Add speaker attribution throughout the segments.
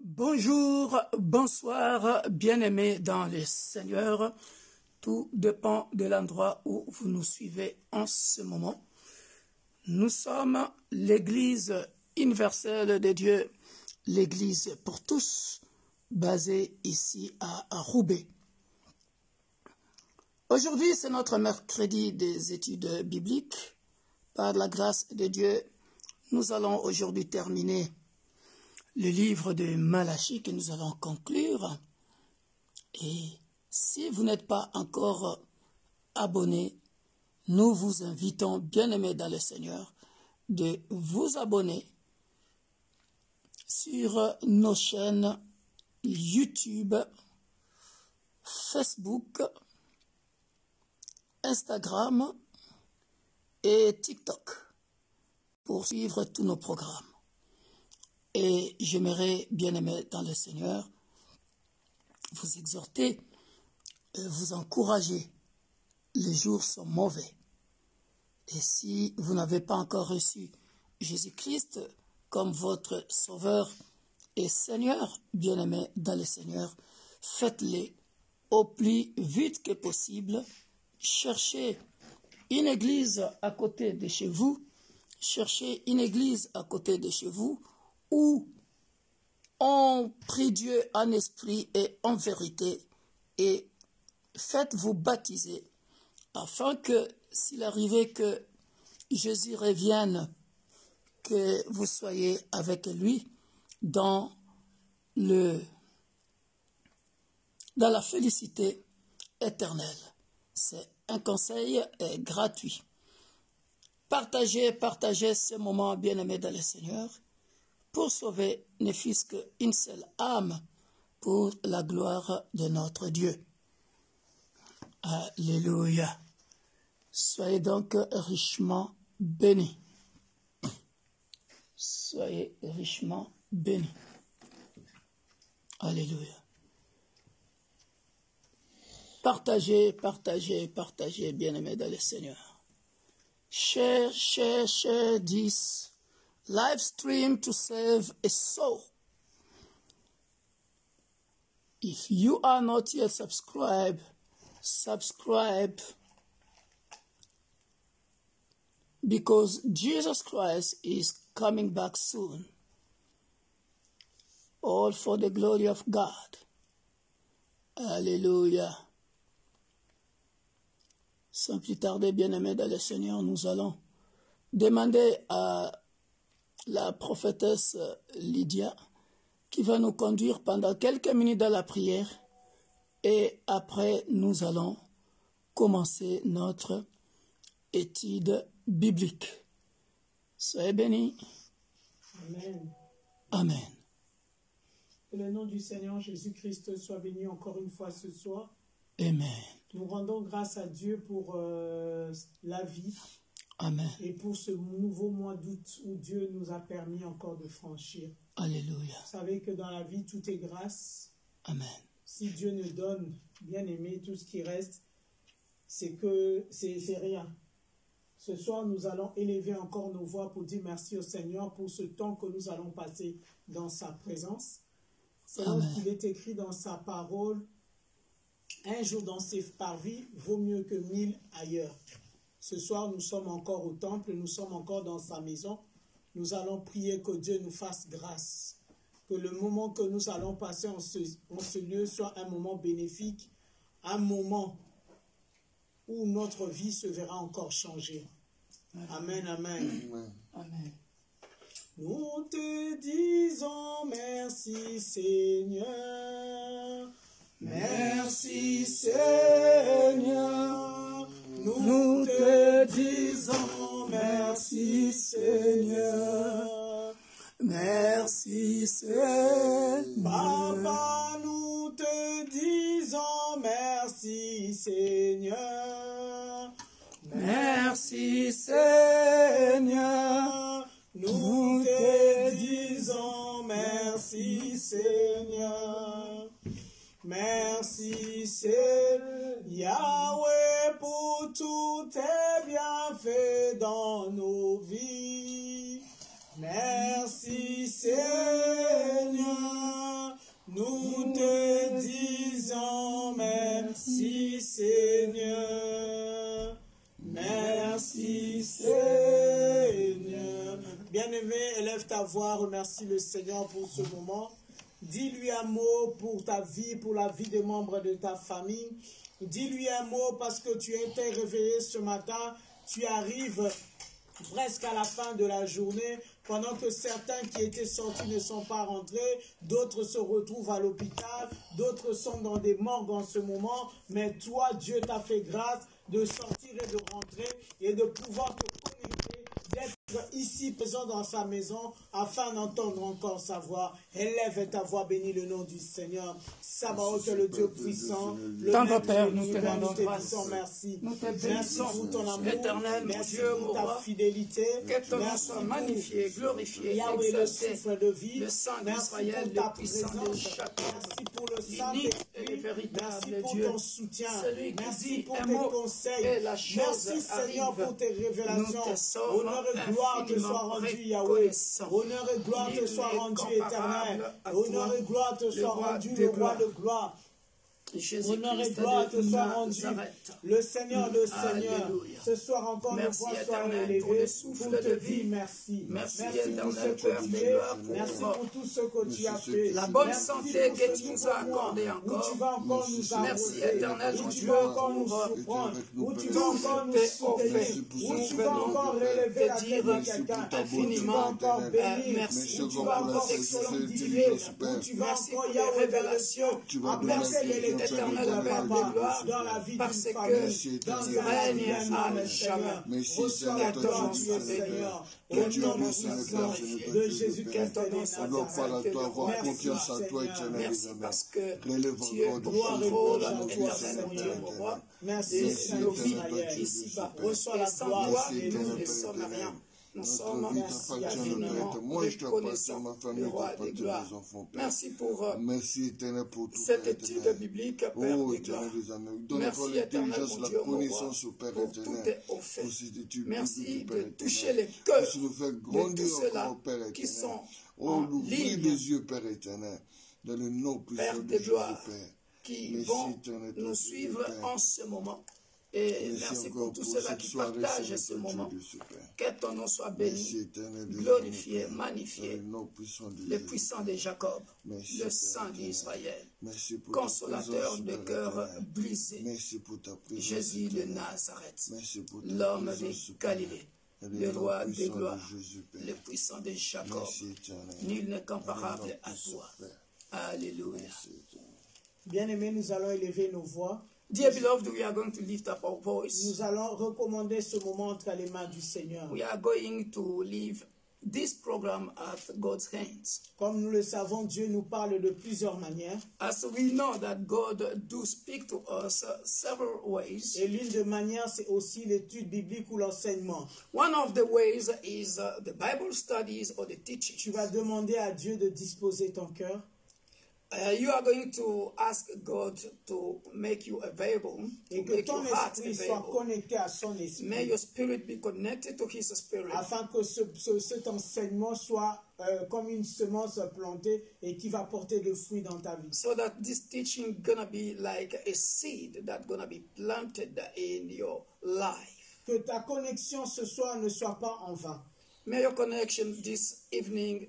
Speaker 1: Bonjour, bonsoir, bien-aimés dans le Seigneur. Tout dépend de l'endroit où vous nous suivez en ce moment. Nous sommes l'Église universelle de Dieu, l'Église pour tous, basée ici à Roubaix. Aujourd'hui, c'est notre mercredi des études bibliques. Par la grâce de Dieu, nous allons aujourd'hui terminer le livre de Malachie que nous allons conclure. Et si vous n'êtes pas encore abonné, nous vous invitons, bien-aimés dans le Seigneur, de vous abonner sur nos chaînes YouTube, Facebook, Instagram et TikTok pour suivre tous nos programmes. Et j'aimerais, bien-aimés dans le Seigneur, vous exhorter, vous encourager. Les jours sont mauvais. Et si vous n'avez pas encore reçu Jésus-Christ comme votre Sauveur et Seigneur, bien-aimés dans le Seigneur, faites-le au plus vite que possible. Cherchez une église à côté de chez vous. Cherchez une église à côté de chez vous où on prie Dieu en esprit et en vérité et faites-vous baptiser afin que s'il arrivait que Jésus revienne, que vous soyez avec lui dans la félicité éternelle. C'est un conseil gratuit. Partagez ce moment, bien-aimé dans le Seigneur, pour sauver ne fût-ce qu'une seule âme pour la gloire de notre Dieu. Alléluia. Soyez donc richement bénis. Soyez richement bénis. Alléluia. Partagez, bien-aimés dans le Seigneur. Share this live stream to save a soul. If you are not yet subscribed, subscribe, because Jesus Christ is coming back soon. All for the glory of God. Alléluia. Sans plus tarder, bien-aimés dans le Seigneur, nous allons demander à la prophétesse Lydia qui va nous conduire pendant quelques minutes dans la prière et après nous allons commencer notre étude biblique. Soyez bénis.
Speaker 2: Amen.
Speaker 1: Amen.
Speaker 2: Que le nom du Seigneur Jésus-Christ soit béni encore une fois ce soir.
Speaker 1: Amen.
Speaker 2: Nous rendons grâce à Dieu pour la vie.
Speaker 1: Amen.
Speaker 2: Et pour ce nouveau mois d'août où Dieu nous a permis encore de franchir.
Speaker 1: Alléluia.
Speaker 2: Vous savez que dans la vie, tout est grâce.
Speaker 1: Amen.
Speaker 2: Si Dieu nous donne, bien aimé, tout ce qui reste, c'est que c'est rien. Ce soir, nous allons élever encore nos voix pour dire merci au Seigneur pour ce temps que nous allons passer dans sa présence. Selon ce qu'il est écrit dans sa parole, un jour dans ses parvis vaut mieux que 1000 ailleurs. Ce soir, nous sommes encore au temple, nous sommes encore dans sa maison. Nous allons prier que Dieu nous fasse grâce. Que le moment que nous allons passer en ce lieu soit un moment bénéfique, un moment où notre vie se verra encore changer. Amen, amen.
Speaker 1: Amen.
Speaker 2: Nous te disons merci, Seigneur. Merci, Seigneur. Nous te disons merci, Seigneur.
Speaker 1: Merci, Seigneur.
Speaker 2: Papa, nous te disons merci, Seigneur.
Speaker 1: Merci, Seigneur.
Speaker 2: Nous te disons merci, Seigneur. Merci, Seigneur. Yahweh, pour tous tes bienfaits dans nos vies. Merci, Seigneur. Nous te disons merci Seigneur. Merci Seigneur. Bien-aimé, élève ta voix, remercie le Seigneur pour ce moment. Dis-lui un mot pour ta vie, pour la vie des membres de ta famille. Dis-lui un mot parce que tu as été réveillé ce matin. Tu arrives presque à la fin de la journée, pendant que certains qui étaient sortis ne sont pas rentrés, d'autres se retrouvent à l'hôpital, d'autres sont dans des morgues en ce moment. Mais toi, Dieu t'a fait grâce de sortir et de rentrer et de pouvoir te connecter, d'être ici présent dans sa maison afin d'entendre encore sa voix. Élève ta voix, bénis le nom du Seigneur. Sabaoth, le Dieu puissant, le
Speaker 1: Tendre
Speaker 2: Maître
Speaker 1: Père,
Speaker 2: de
Speaker 1: nous te
Speaker 2: l'univers,
Speaker 1: rendons
Speaker 2: nous te
Speaker 1: grâce.
Speaker 2: disons merci.
Speaker 1: Nous te
Speaker 2: Merci
Speaker 1: bénissons,
Speaker 2: pour ton amour,
Speaker 1: éternel, mon
Speaker 2: merci
Speaker 1: Dieu,
Speaker 2: pour
Speaker 1: mon
Speaker 2: ta
Speaker 1: roi.
Speaker 2: fidélité.
Speaker 1: Que ton nom
Speaker 2: Merci
Speaker 1: soit
Speaker 2: pour
Speaker 1: magnifié, glorifié,
Speaker 2: Yahweh, le
Speaker 1: exalté.
Speaker 2: souffle de vie.
Speaker 1: Le sang
Speaker 2: Merci
Speaker 1: d'Israël,
Speaker 2: pour ta
Speaker 1: le puissant de
Speaker 2: présence.
Speaker 1: Jacob.
Speaker 2: Merci pour le
Speaker 1: L'unique et
Speaker 2: Saint-Esprit.
Speaker 1: le véritable
Speaker 2: Merci pour
Speaker 1: Dieu.
Speaker 2: ton soutien.
Speaker 1: Celui qui
Speaker 2: Merci
Speaker 1: dit
Speaker 2: pour
Speaker 1: un
Speaker 2: tes
Speaker 1: mot
Speaker 2: conseils.
Speaker 1: et la chose
Speaker 2: Merci Seigneur
Speaker 1: arrive.
Speaker 2: pour tes révélations.
Speaker 1: Nous te sommes
Speaker 2: Honneur et gloire te
Speaker 1: infiniment
Speaker 2: soit rendu Yahweh.
Speaker 1: reconnaissants.
Speaker 2: Honneur et gloire te
Speaker 1: Nul
Speaker 2: soit
Speaker 1: n'est
Speaker 2: rendu
Speaker 1: comparable
Speaker 2: éternel.
Speaker 1: à
Speaker 2: Honneur
Speaker 1: toi,
Speaker 2: et gloire te
Speaker 1: le
Speaker 2: soit
Speaker 1: roi
Speaker 2: rendu
Speaker 1: de
Speaker 2: le roi
Speaker 1: gloire.
Speaker 2: de gloire. Honneur et
Speaker 1: Jésus-Christ
Speaker 2: gloire te
Speaker 1: de
Speaker 2: soit rendu.
Speaker 1: Nazareth.
Speaker 2: Le Seigneur de Seigneur.
Speaker 1: Alléluia.
Speaker 2: Ce soir encore, nos
Speaker 1: Merci,
Speaker 2: voix soient
Speaker 1: éternel,
Speaker 2: élevées
Speaker 1: pour le souffle
Speaker 2: pour te
Speaker 1: de
Speaker 2: dire
Speaker 1: vie.
Speaker 2: merci.
Speaker 1: Merci,
Speaker 2: pour
Speaker 1: éternel
Speaker 2: ce que
Speaker 1: Père
Speaker 2: tu
Speaker 1: de
Speaker 2: fais.
Speaker 1: gloire,
Speaker 2: Merci
Speaker 1: pour
Speaker 2: pour tout ce que tu as fait.
Speaker 1: la bonne
Speaker 2: Merci
Speaker 1: santé
Speaker 2: pour
Speaker 1: que
Speaker 2: ce
Speaker 1: tu nous as
Speaker 2: nouveau mois
Speaker 1: accordée
Speaker 2: où
Speaker 1: encore.
Speaker 2: tu vas encore nous
Speaker 1: Merci,
Speaker 2: arroser,
Speaker 1: éternel
Speaker 2: où
Speaker 1: mon
Speaker 2: tu
Speaker 1: Dieu,
Speaker 2: vas encore nous
Speaker 1: pour
Speaker 2: surprendre, où tu
Speaker 3: tout
Speaker 2: vas encore nous
Speaker 1: t'est
Speaker 2: soutenir,
Speaker 1: offert.
Speaker 2: où
Speaker 1: Nous
Speaker 2: tu vas
Speaker 1: venons
Speaker 2: encore
Speaker 1: te
Speaker 2: relever la tête
Speaker 1: dire
Speaker 2: de quelqu'un, où tu
Speaker 1: infiniment,
Speaker 2: vas encore bénir,
Speaker 1: merci
Speaker 2: où tu
Speaker 1: pour
Speaker 2: vas
Speaker 1: la
Speaker 2: encore
Speaker 1: protection
Speaker 2: sanctifier,
Speaker 1: divine.
Speaker 2: où tu vas
Speaker 1: Merci
Speaker 2: encore
Speaker 1: pour les
Speaker 2: Yahweh vers le
Speaker 1: révélations.
Speaker 2: ciel,
Speaker 3: Tu vas
Speaker 2: apporter
Speaker 3: donner
Speaker 2: l'électricité
Speaker 1: éternel
Speaker 2: de
Speaker 1: Père de
Speaker 2: papa
Speaker 1: gloire,
Speaker 2: dans la vie
Speaker 1: parce
Speaker 2: d'une
Speaker 1: que
Speaker 2: famille,
Speaker 3: Merci,
Speaker 2: dans
Speaker 3: éternel.
Speaker 2: la vie
Speaker 1: règne
Speaker 2: d'un
Speaker 1: à
Speaker 2: homme,
Speaker 1: jamais.
Speaker 2: Seigneur.
Speaker 3: Merci,
Speaker 2: Reçois la
Speaker 3: Seigneur,
Speaker 2: gloire,
Speaker 3: ton
Speaker 2: tu
Speaker 3: Dieu,
Speaker 2: es
Speaker 3: Seigneur.
Speaker 2: Seigneur.
Speaker 3: Ton
Speaker 2: Au
Speaker 3: Dieu,
Speaker 2: nom
Speaker 3: Dieu,
Speaker 2: puissant
Speaker 3: Seigneur,
Speaker 2: de
Speaker 3: Père,
Speaker 2: Jésus-Christ de
Speaker 3: On doit
Speaker 2: Nazareth.
Speaker 3: faire à toi, avoir
Speaker 2: Merci,
Speaker 3: confiance en toi,
Speaker 2: Seigneur.
Speaker 3: éternel.
Speaker 1: Merci parce que
Speaker 3: Relève
Speaker 1: tu es
Speaker 3: encore de
Speaker 2: gloire et
Speaker 3: choses
Speaker 2: louange
Speaker 1: contrôle,
Speaker 2: à
Speaker 3: dans nos
Speaker 2: toi,
Speaker 3: vies,
Speaker 1: éternel mon Dieu,
Speaker 3: Seigneur.
Speaker 1: mon roi.
Speaker 2: Merci,
Speaker 1: Et
Speaker 3: Merci,
Speaker 2: Saint
Speaker 1: nos vies
Speaker 3: éternel,
Speaker 2: Israël.
Speaker 3: Dieu,
Speaker 1: ici-bas.
Speaker 2: Reçois la
Speaker 1: Et sans
Speaker 2: gloire
Speaker 1: toi,
Speaker 3: Merci,
Speaker 2: et
Speaker 1: nous
Speaker 3: éternel,
Speaker 1: ne
Speaker 3: Père
Speaker 1: sommes
Speaker 3: éternel.
Speaker 1: rien. Nous
Speaker 3: Notre
Speaker 1: sommes
Speaker 3: vie
Speaker 2: Merci
Speaker 3: t'appartient,
Speaker 1: infiniment
Speaker 3: Père. Moi, je t'appartiens,
Speaker 1: reconnaissants,
Speaker 3: ma
Speaker 1: le
Speaker 3: famille
Speaker 1: roi des
Speaker 3: t'appartient,
Speaker 1: gloires.
Speaker 3: mes enfants, Père.
Speaker 1: Merci pour
Speaker 3: Merci, éternel, pour tout,
Speaker 1: cette
Speaker 3: Père
Speaker 1: étude
Speaker 3: éternel.
Speaker 1: biblique, Père
Speaker 3: Oh,
Speaker 1: de gloire.
Speaker 3: éternel des anneaux. Donne
Speaker 1: Merci,
Speaker 3: encore
Speaker 1: éternel,
Speaker 3: l'intelligence,
Speaker 1: mon
Speaker 3: la
Speaker 1: Dieu, mon roi,
Speaker 3: connaissance au Père
Speaker 1: pour tout
Speaker 3: éternel.
Speaker 1: est offert.
Speaker 3: Pour cette étude
Speaker 1: Merci
Speaker 3: biblique,
Speaker 1: de
Speaker 3: Père
Speaker 1: toucher
Speaker 3: éternel.
Speaker 1: les cœurs
Speaker 3: Pour nous faire
Speaker 1: de
Speaker 3: grandir
Speaker 1: tous ceux-là
Speaker 3: encore, Père
Speaker 1: qui
Speaker 3: éternel.
Speaker 1: sont
Speaker 3: Oh,
Speaker 1: en
Speaker 3: l'ouvrir
Speaker 1: ligne,
Speaker 3: les yeux, Père éternel. Dans le nom puissant
Speaker 1: Père
Speaker 3: de
Speaker 1: de
Speaker 3: Jésus,
Speaker 1: gloire,
Speaker 3: Père.
Speaker 1: qui
Speaker 3: Merci,
Speaker 1: vont
Speaker 3: éternel,
Speaker 1: nous
Speaker 3: Dieu,
Speaker 1: suivre
Speaker 3: Père.
Speaker 1: en ce moment. Et merci pour
Speaker 3: encore
Speaker 1: tous
Speaker 3: pour
Speaker 1: ceux-là
Speaker 3: cette
Speaker 1: qui
Speaker 3: soirée,
Speaker 1: partagent
Speaker 3: Seigneur,
Speaker 1: ce
Speaker 3: Dieu
Speaker 1: moment.
Speaker 3: de ce Père.
Speaker 1: Que ton nom soit
Speaker 3: Merci,
Speaker 1: béni,
Speaker 3: éternel des
Speaker 1: glorifié,
Speaker 3: anneaux, Père.
Speaker 1: magnifié.
Speaker 3: Dans le nom puissant de
Speaker 1: Le
Speaker 3: Jésus.
Speaker 1: puissant de Jacob,
Speaker 3: Merci,
Speaker 1: le
Speaker 3: Père
Speaker 1: Saint
Speaker 3: éternel.
Speaker 1: d'Israël,
Speaker 3: Merci pour ta
Speaker 1: consolateur
Speaker 3: présence,
Speaker 1: de
Speaker 3: Père
Speaker 1: cœur
Speaker 3: éternel.
Speaker 1: brisé,
Speaker 3: Merci pour ta présence,
Speaker 1: Jésus de
Speaker 3: éternelle.
Speaker 1: Nazareth,
Speaker 3: Merci pour ta
Speaker 1: l'homme
Speaker 3: présence,
Speaker 1: de
Speaker 3: Père.
Speaker 1: Galilée,
Speaker 3: Dans
Speaker 1: le
Speaker 3: nom
Speaker 1: roi de
Speaker 3: puissant
Speaker 1: gloire,
Speaker 3: Jésus, Père.
Speaker 1: le puissant de Jacob.
Speaker 3: Merci, éternel.
Speaker 1: Nul n'est
Speaker 3: Dans le
Speaker 1: comparable
Speaker 3: nom
Speaker 1: à
Speaker 3: puissant,
Speaker 1: toi.
Speaker 3: Père.
Speaker 1: Alléluia.
Speaker 3: Merci, éternel.
Speaker 2: Bien-aimés, nous allons élever nos voix.
Speaker 1: Dear beloved, we are going to lift up our voice.
Speaker 2: Nous allons recommander ce moment entre les mains du Seigneur.
Speaker 1: We are going to leave this program at God's hands.
Speaker 2: Comme nous le savons, Dieu nous parle de plusieurs manières.
Speaker 1: As we know that God do speak to us several ways.
Speaker 2: Et l'une des manières, c'est aussi l'étude biblique ou l'enseignement.
Speaker 1: One of the ways is the Bible studies or the teaching.
Speaker 2: Tu vas demander à Dieu de disposer ton cœur.
Speaker 1: You are going to ask God to make you available, to
Speaker 2: Et que
Speaker 1: make
Speaker 2: ton
Speaker 1: your heart
Speaker 2: esprit soit
Speaker 1: available.
Speaker 2: connecté à son
Speaker 1: May
Speaker 2: esprit.
Speaker 1: your spirit be connected to His spirit,
Speaker 2: Afin que cet enseignement soit comme une semence plantée et qui va porter des fruits dans ta vie.
Speaker 1: so that this teaching gonna be like a seed that's gonna be planted in your life.
Speaker 2: Que ta connexion ce soir ne soit pas en vain.
Speaker 1: May your connection this evening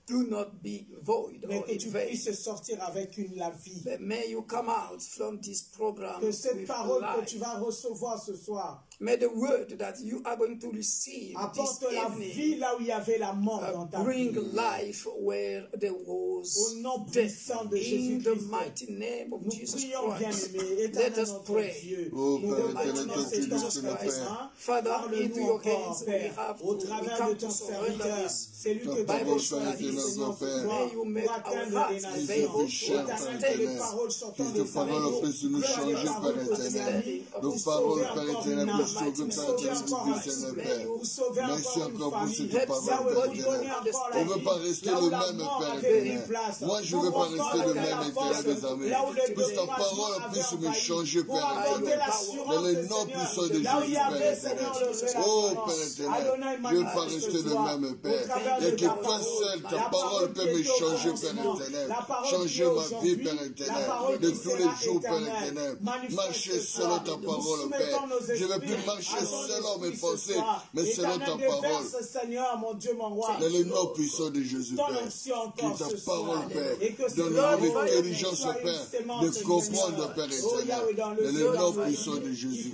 Speaker 1: do not be void
Speaker 2: Mais
Speaker 1: or
Speaker 2: que
Speaker 1: in
Speaker 2: tu
Speaker 1: vain.
Speaker 2: puisses sortir avec la vie.
Speaker 1: But may you come out from this program
Speaker 2: Que cette
Speaker 1: with
Speaker 2: parole que
Speaker 1: life.
Speaker 2: tu vas recevoir ce soir
Speaker 1: May the word that you are going to receive this
Speaker 2: apporte la vie
Speaker 1: evening
Speaker 2: là où il y avait la mort dans ta
Speaker 1: bring
Speaker 2: vie.
Speaker 1: life where there
Speaker 2: Au
Speaker 1: was
Speaker 2: nom
Speaker 1: death.
Speaker 2: puissant de
Speaker 1: In the
Speaker 2: Jésus-Christ.
Speaker 1: mighty name of
Speaker 2: Nous
Speaker 1: Jesus
Speaker 2: prions,
Speaker 1: Christ.
Speaker 2: bien-aimés,
Speaker 1: Let
Speaker 2: éternel
Speaker 1: us
Speaker 2: notre
Speaker 1: pray.
Speaker 2: Dieu.
Speaker 3: Oh,
Speaker 2: Nous
Speaker 3: Père
Speaker 2: remettons
Speaker 3: éternel,
Speaker 2: dans
Speaker 3: ton
Speaker 2: ces
Speaker 3: Dieu,
Speaker 2: temps
Speaker 3: Seigneur,
Speaker 2: très
Speaker 3: Père.
Speaker 2: saints.
Speaker 1: Father,
Speaker 2: Parle-nous
Speaker 1: into your
Speaker 2: encore,
Speaker 1: hands we
Speaker 2: Père,
Speaker 1: have
Speaker 2: au
Speaker 1: to
Speaker 2: travers de
Speaker 1: come
Speaker 2: ton
Speaker 1: to surrender
Speaker 2: serviteur,
Speaker 1: this.
Speaker 2: celui que tu
Speaker 3: Ta
Speaker 2: as
Speaker 3: parole,
Speaker 2: choisi,
Speaker 3: Père éternel,
Speaker 2: Seigneur,
Speaker 3: Père.
Speaker 2: ce soir,
Speaker 1: May you make
Speaker 2: pour atteindre
Speaker 1: our
Speaker 2: les
Speaker 1: hearts
Speaker 2: nations.
Speaker 1: available
Speaker 3: Éternel,
Speaker 2: Éternel,
Speaker 3: Père
Speaker 2: que les
Speaker 3: éternel.
Speaker 2: paroles sortant
Speaker 3: Que
Speaker 2: de
Speaker 3: tes
Speaker 2: ta
Speaker 3: paroles
Speaker 2: bouche,
Speaker 3: puissent nous
Speaker 2: que les
Speaker 3: changer,
Speaker 2: paroles
Speaker 3: Père éternel.
Speaker 2: quotidiennes,
Speaker 3: Nos
Speaker 2: pour
Speaker 3: paroles,
Speaker 2: sauver
Speaker 3: Père
Speaker 2: encore
Speaker 3: éternel,
Speaker 2: une
Speaker 3: puissent nous sauver,
Speaker 2: Vous
Speaker 3: Père
Speaker 2: sauvez
Speaker 3: éternel,
Speaker 2: encore
Speaker 3: oui,
Speaker 2: un
Speaker 3: éternel
Speaker 2: couple.
Speaker 3: Père.
Speaker 2: Vous sauvez
Speaker 3: Merci
Speaker 2: encore une
Speaker 3: encore pour
Speaker 2: famille.
Speaker 3: cette
Speaker 2: Là
Speaker 3: parole,
Speaker 2: où
Speaker 3: Père
Speaker 2: vous donnez
Speaker 3: éternel.
Speaker 2: encore la
Speaker 3: On ne veut
Speaker 2: vie.
Speaker 3: pas rester
Speaker 2: Là
Speaker 3: le
Speaker 2: où la
Speaker 3: même,
Speaker 2: mort
Speaker 3: Père
Speaker 2: avait pris
Speaker 3: éternel.
Speaker 2: place.
Speaker 3: Moi, je ne
Speaker 2: Pour
Speaker 3: veux pas
Speaker 2: encore
Speaker 3: rester le
Speaker 2: donner
Speaker 3: même,
Speaker 2: la force.
Speaker 3: éternel des armées.
Speaker 2: Là où les
Speaker 3: Puisse ta
Speaker 2: découragements
Speaker 3: parole
Speaker 2: avaient
Speaker 3: puisse me
Speaker 2: envahi.
Speaker 3: changer,
Speaker 2: Pour
Speaker 3: Père
Speaker 2: apporter
Speaker 3: éternel.
Speaker 2: l'assurance,
Speaker 3: Dans le nom
Speaker 2: Seigneur.
Speaker 3: puissant de
Speaker 2: Là où il y
Speaker 3: Jésus,
Speaker 2: avait,
Speaker 3: Père
Speaker 2: Seigneur,
Speaker 3: éternel.
Speaker 2: levé la
Speaker 3: Oh,
Speaker 2: violence.
Speaker 3: Père éternel,
Speaker 2: Adonai,
Speaker 3: je ne veux pas
Speaker 2: manifeste
Speaker 3: rester le
Speaker 2: toi
Speaker 3: même,
Speaker 2: au
Speaker 3: Père.
Speaker 2: travers
Speaker 3: Il n'y a
Speaker 2: de
Speaker 3: que
Speaker 2: ta
Speaker 3: toi
Speaker 2: parole.
Speaker 3: seul, ta
Speaker 2: La
Speaker 3: parole peut
Speaker 2: qui
Speaker 3: me
Speaker 2: est au
Speaker 3: changer, Père
Speaker 2: commencement.
Speaker 3: éternel.
Speaker 2: La parole
Speaker 3: Changer
Speaker 2: qui est
Speaker 3: ma vie,
Speaker 2: aujourd'hui.
Speaker 3: Père
Speaker 2: La
Speaker 3: éternel.
Speaker 2: parole
Speaker 3: De
Speaker 2: qui
Speaker 3: tous les
Speaker 2: sera
Speaker 3: jours, Père
Speaker 2: éternelle.
Speaker 3: éternel.
Speaker 2: Manifeste
Speaker 3: Marcher
Speaker 2: toi.
Speaker 3: selon ta
Speaker 2: Nous
Speaker 3: parole,
Speaker 2: soumettons
Speaker 3: Père.
Speaker 2: nos
Speaker 3: Je ne veux
Speaker 2: esprits
Speaker 3: plus marcher
Speaker 2: à ton
Speaker 3: selon mes
Speaker 2: esprit ce
Speaker 3: pensées,
Speaker 2: soir.
Speaker 3: mais selon ta
Speaker 2: Éternel,
Speaker 3: parole.
Speaker 2: déverse, Seigneur, mon Dieu, mon roi.
Speaker 3: Dans le nom puissant de Jésus,
Speaker 2: Ton
Speaker 3: Père.
Speaker 2: onction
Speaker 3: Que
Speaker 2: encore
Speaker 3: ta
Speaker 2: ce soir.
Speaker 3: parole, Père,
Speaker 2: Et que
Speaker 3: donne-nous l'intelligence, Père, de comprendre, Père éternel. Dans le nom puissant de Jésus.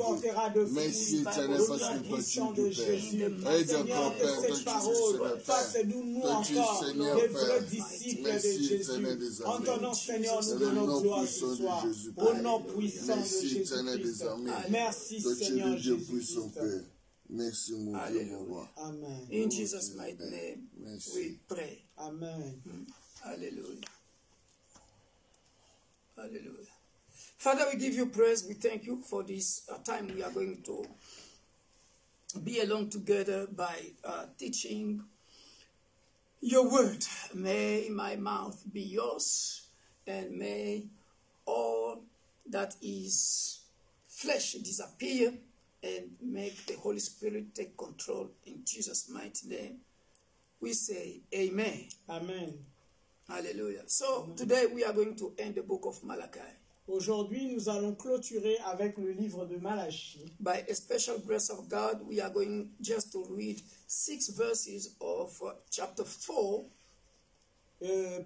Speaker 3: Merci, éternel, parce que toi tu es Dieu, Père. Aide encore, Père, toi tu es Seigneur,
Speaker 2: fasse-nous
Speaker 3: Père. Toi tu es
Speaker 2: encore
Speaker 3: Seigneur,
Speaker 2: des vrais
Speaker 3: Père.
Speaker 2: disciples de
Speaker 3: Merci, éternel
Speaker 2: Jésus.
Speaker 3: des
Speaker 2: En
Speaker 3: armées.
Speaker 2: ton nom, Seigneur, nous
Speaker 3: Dans le
Speaker 2: donnons
Speaker 3: nom
Speaker 2: gloire
Speaker 3: puissant
Speaker 2: ce
Speaker 3: de
Speaker 2: soir.
Speaker 3: Jésus,
Speaker 2: Au
Speaker 3: Père.
Speaker 2: nom puissant de
Speaker 3: Merci, éternel des
Speaker 2: Jésus-Christ.
Speaker 3: armées.
Speaker 2: Merci,
Speaker 3: Toi tu es
Speaker 2: Seigneur
Speaker 3: le Dieu puissant,
Speaker 2: Jésus-Christ.
Speaker 3: Père. Merci, mon Dieu, mon roi.
Speaker 2: Amen.
Speaker 4: In Jesus' mighty name,
Speaker 3: Merci.
Speaker 4: we pray.
Speaker 2: Amen.
Speaker 4: Hallelujah. Hallelujah. Father, we give you praise. We thank you for this time we are going to be along together by teaching your word. May my mouth be yours, and may all that is flesh disappear, and make the Holy Spirit take control. In Jesus' mighty name, we say amen.
Speaker 2: Amen.
Speaker 4: Hallelujah. So today we are going to end the book of Malachi.
Speaker 2: Aujourd'hui, nous allons clôturer avec le livre de Malachie.
Speaker 4: By a special grace of God, we are going just to read 6 verses of chapter 4.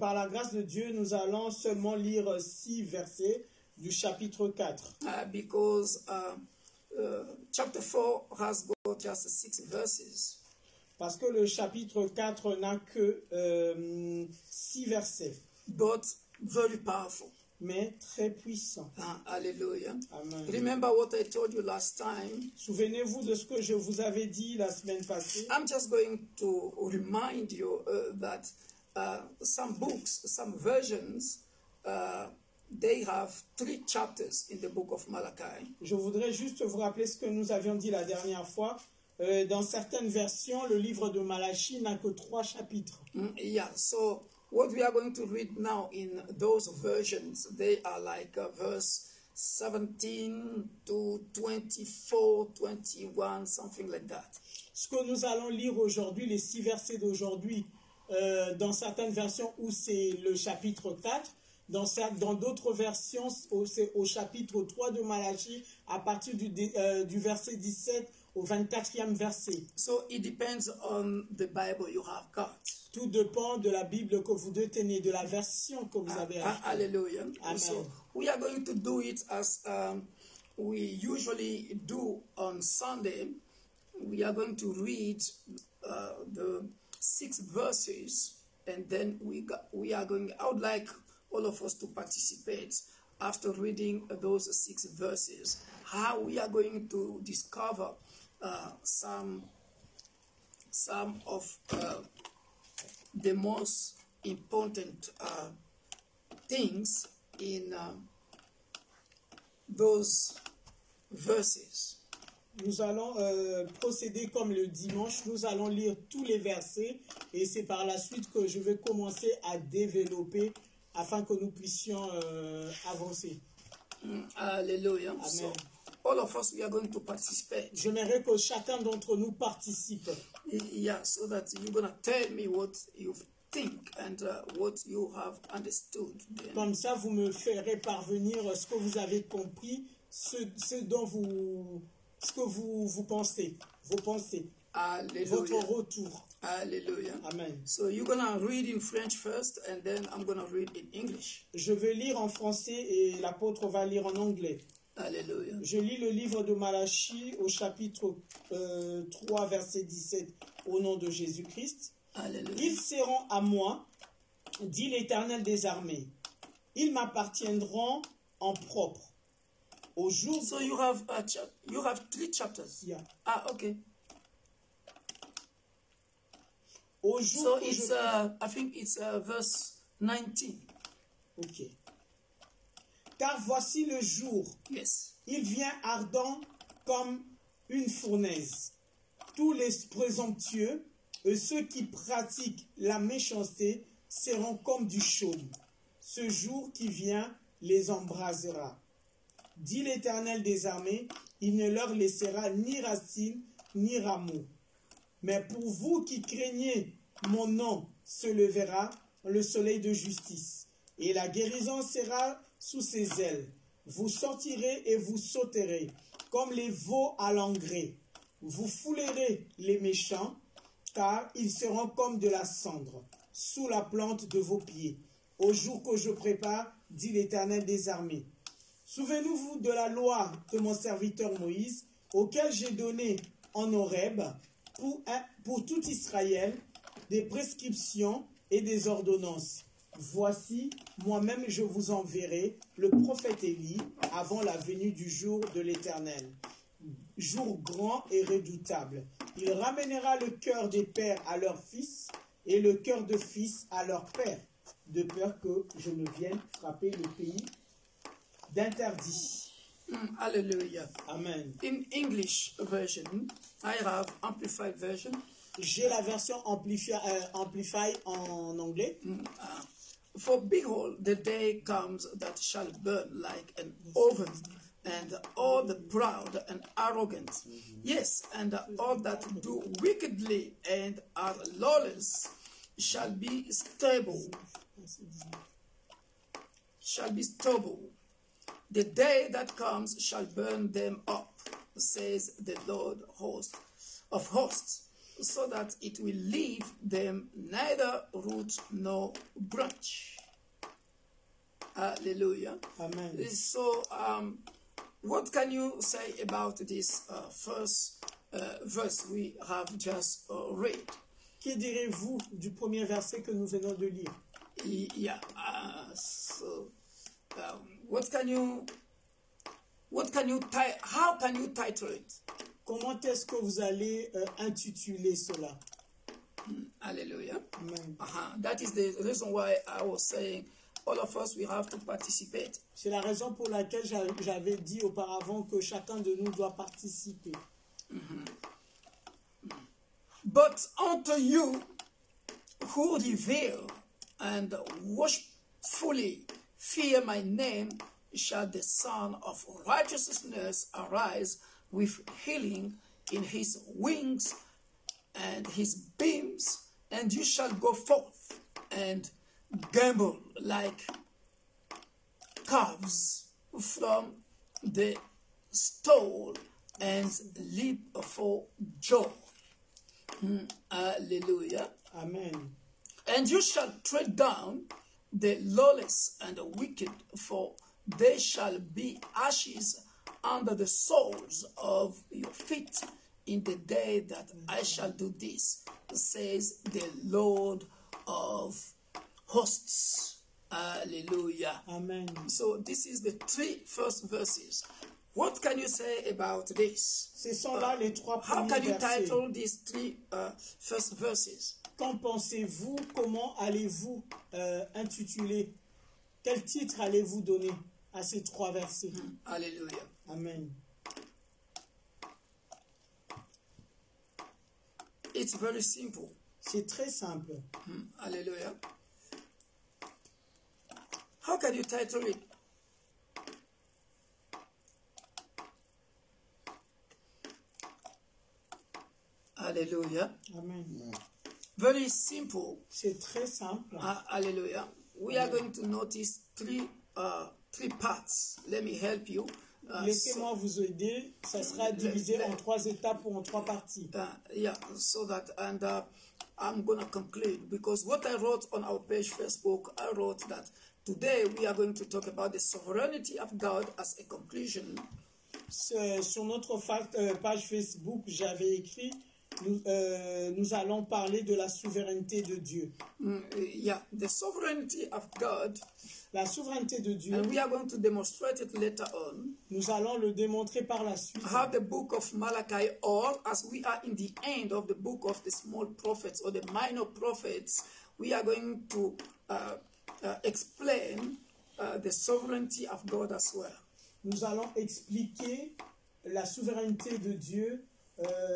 Speaker 2: Par la grâce de Dieu, nous allons seulement lire 6 versets du chapitre 4.
Speaker 4: Because chapter 4 has got just 6 verses.
Speaker 2: Parce que le chapitre 4 n'a que 6 versets,
Speaker 4: But very powerful.
Speaker 2: mais très puissants.
Speaker 4: Hallelujah.
Speaker 2: Amen.
Speaker 4: Remember what I told you last time.
Speaker 2: Souvenez-vous de ce que je vous avais dit la semaine passée.
Speaker 4: I'm just going to remind you that some books, some versions, they have 3 chapters in the book of Malachi.
Speaker 2: Je voudrais juste vous rappeler ce que nous avions dit la dernière fois. Dans certaines versions, le livre de Malachie n'a que 3 chapitres.
Speaker 4: Yeah, so what we are going to read now in those versions, they are like verse 17 to 24, 21, something like that.
Speaker 2: Ce que nous allons lire aujourd'hui, les 6 versets d'aujourd'hui, dans certaines versions où c'est le chapitre 4, dans d'autres versions, c'est au chapitre 3 de Malachie, à partir du verset 17 au 24e verset.
Speaker 4: So it depends on the Bible you have got.
Speaker 2: Tout dépend de la Bible que vous détenez, de la version que vous avez achetée.
Speaker 4: Hallelujah.
Speaker 2: Amen.
Speaker 4: So we are going to do it as we usually do on Sunday. We are going to read the 6 verses, and then we are going. I would like all of us to participate after reading those 6 verses. How we are going to discover some of the most important things in those verses.
Speaker 2: Nous allons procéder comme le dimanche. Nous allons lire tous les versets et c'est par la suite que je vais commencer à développer afin que nous puissions avancer.
Speaker 4: Hallelujah.
Speaker 2: Amen.
Speaker 4: So, all of us, we are going to participate.
Speaker 2: J'aimerais que chacun d'entre nous participe.
Speaker 4: Yeah, so that you're going to tell me what you think and what you have understood. Then.
Speaker 2: Comme ça, vous me ferez parvenir ce que vous avez compris, ce que vous pensez, vos pensées, votre
Speaker 4: Hallelujah.
Speaker 2: retour.
Speaker 4: Hallelujah.
Speaker 2: Amen.
Speaker 4: So you're going to read in French first, and then I'm going to read in English.
Speaker 2: Je vais lire en français et l'apôtre va lire en anglais.
Speaker 4: Hallelujah.
Speaker 2: Je lis le livre de Malachie au chapitre 3, verset 17, au nom de Jésus-Christ.
Speaker 4: Hallelujah.
Speaker 2: Ils seront à moi, dit l'Éternel des armées. Ils m'appartiendront en propre. Au jour...
Speaker 4: So you have 3 chapters.
Speaker 2: Yeah.
Speaker 4: Okay.
Speaker 2: Au jour
Speaker 4: So
Speaker 2: où
Speaker 4: it's I think it's verse 19.
Speaker 2: Ok. Car voici le jour.
Speaker 4: Yes.
Speaker 2: Il vient ardent comme une fournaise. Tous les présomptueux et ceux qui pratiquent la méchanceté seront comme du chaume. Ce jour qui vient les embrasera. Dit l'Éternel des armées, il ne leur laissera ni racine ni rameau. Mais pour vous qui craignez mon nom, se levera le soleil de justice, et la guérison sera sous ses ailes. Vous sortirez et vous sauterez, comme les veaux à l'engrais. Vous foulerez les méchants, car ils seront comme de la cendre, sous la plante de vos pieds. Au jour que je prépare, dit l'Éternel des armées. Souvenez-vous de la loi de mon serviteur Moïse, auquel j'ai donné en Horeb, pour tout Israël, des prescriptions et des ordonnances. Voici, moi-même je vous enverrai le prophète Élie avant la venue du jour de l'Éternel. Jour grand et redoutable. Il ramènera le cœur des pères à leurs fils et le cœur de fils à leurs pères, de peur que je ne vienne frapper le pays d'interdit.
Speaker 4: Hallelujah.
Speaker 2: Amen.
Speaker 4: In English version, I have Amplified version.
Speaker 2: J'ai la version Amplify en anglais.
Speaker 4: For behold, the day comes that shall burn like an oven, and all the proud and arrogant, yes, and all that do wickedly and are lawless shall be stubble. The day that comes shall burn them up, says the Lord of hosts, so that it will leave them neither root nor branch. Hallelujah.
Speaker 2: Amen.
Speaker 4: So, what can you say about this first verse we have just read?
Speaker 2: Que direz-vous du premier verset que nous venons de lire?
Speaker 4: Yeah. How can you title it?
Speaker 2: Comment est-ce que vous allez intituler cela?
Speaker 4: Hallelujah.
Speaker 2: Amen.
Speaker 4: That is the reason why I was saying all of us, we have to participate.
Speaker 2: C'est la raison pour laquelle j'avais dit auparavant que chacun de nous doit participer.
Speaker 4: But unto you who revere and worshipfully fear my name shall the Son of Righteousness arise with healing in his wings and his beams, and you shall go forth and gambol like calves from the stall and leap for joy. Hallelujah.
Speaker 2: Amen.
Speaker 4: And you shall tread down the lawless and the wicked, for they shall be ashes under the soles of your feet in the day that I shall do this, says the Lord of hosts. Hallelujah.
Speaker 2: Amen.
Speaker 4: So this is the three first verses. What can you say about this?
Speaker 2: Ce sont là les trois
Speaker 4: How
Speaker 2: premiers
Speaker 4: can you
Speaker 2: versets.
Speaker 4: title these three first verses?
Speaker 2: Qu'en pensez-vous? Comment allez-vous intituler? Quel titre allez-vous donner à ces trois versets?
Speaker 4: Hallelujah.
Speaker 2: Amen.
Speaker 4: It's very simple.
Speaker 2: C'est très simple.
Speaker 4: Hallelujah. How can you title it? Hallelujah.
Speaker 2: Amen.
Speaker 4: Very simple.
Speaker 2: C'est très simple.
Speaker 4: Hallelujah. We are going to notice three parts. Let me help you.
Speaker 2: Laissez-moi vous aider. Ça sera divisé en trois étapes ou en trois parties.
Speaker 4: Yeah, so that, and I'm going to conclude, because what I wrote on our page Facebook, I wrote that today we are going to talk about the sovereignty of God as a conclusion.
Speaker 2: Sur notre page Facebook, j'avais écrit nous allons parler de la souveraineté de Dieu.
Speaker 4: Yeah, the sovereignty of God.
Speaker 2: La souveraineté de Dieu.
Speaker 4: And we are going to demonstrate it later on.
Speaker 2: Nous allons le démontrer par la suite.
Speaker 4: How the book of Malachi, or as we are in the end of the book of the small prophets or the minor prophets, we are going to explain the sovereignty of God as well.
Speaker 2: Nous allons expliquer la souveraineté de Dieu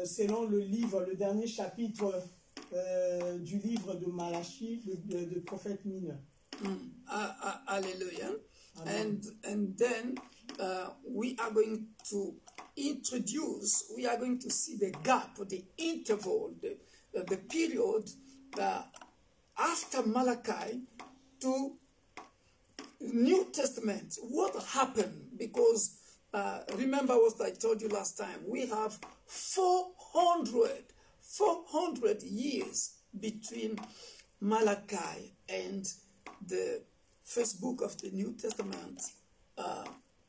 Speaker 2: selon le dernier chapitre du livre de Malachie, de prophète mineur.
Speaker 4: Hallelujah. And then we are going to see the gap, the interval, the period after Malachi to New Testament. What happened? Because remember what I told you last time. We have 400 years between Malachi and the first book of the New Testament,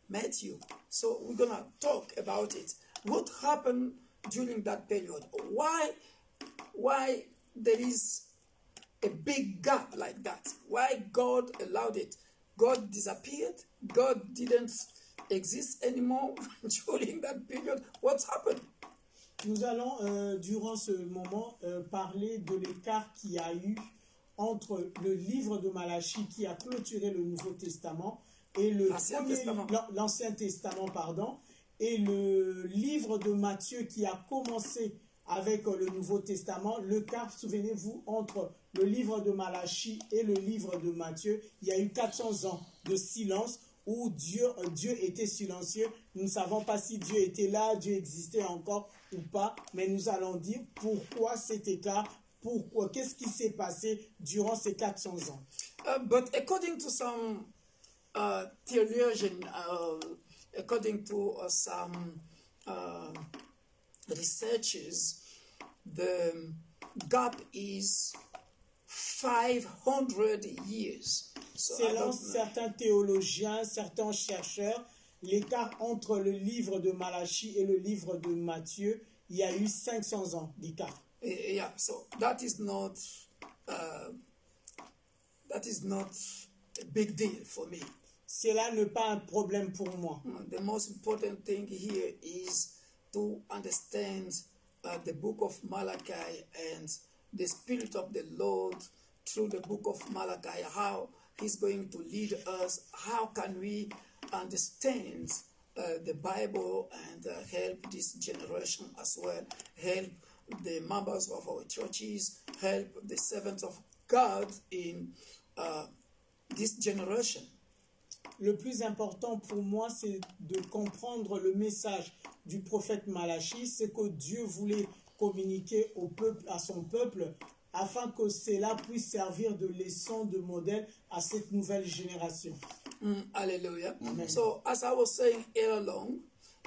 Speaker 4: Matthew. So we're going to talk about it. What happened during that period? Why there is a big gap like that? Why God allowed it? God disappeared? God didn't exist anymore during that period? What's happened?
Speaker 2: Nous allons, durant ce moment, parler de l'écart qu'il y a eu entre le livre de Malachie qui a clôturé le Nouveau Testament et l'Ancien Testament, pardon, et le livre de Matthieu qui a commencé avec le Nouveau Testament. L'écart, souvenez-vous, entre le livre de Malachie et le livre de Matthieu, il y a eu 400 ans de silence où Dieu était silencieux. Nous ne savons pas si Dieu était là, Dieu existait encore ou pas, mais nous allons dire pourquoi cet écart, pourquoi, qu'est-ce qui s'est passé durant ces 400 ans.
Speaker 4: But according to some theologians, according to some researchers, the gap is 500 years. So
Speaker 2: selon certains théologiens, certains chercheurs, l'écart entre le livre de Malachie et le livre de Matthieu, il y a eu 500 ans d'écart.
Speaker 4: Yeah, so that is not a big deal for me.
Speaker 2: Cela n'est pas un problème pour moi.
Speaker 4: The most important thing here is to understand the book of Malachi and the Spirit of the Lord through the book of Malachi, how He's going to lead us, how can we understand the Bible and help this generation as well, help the members of our churches, help the servants of God in this generation.
Speaker 2: Le plus important pour moi, c'est de comprendre le message du prophète Malachie, c'est que Dieu voulait communiquer au peuple, à son peuple, afin que cela puisse servir de leçon, de modèle à cette nouvelle génération.
Speaker 4: Hallelujah.
Speaker 2: Amen.
Speaker 4: So, as I was saying earlier on,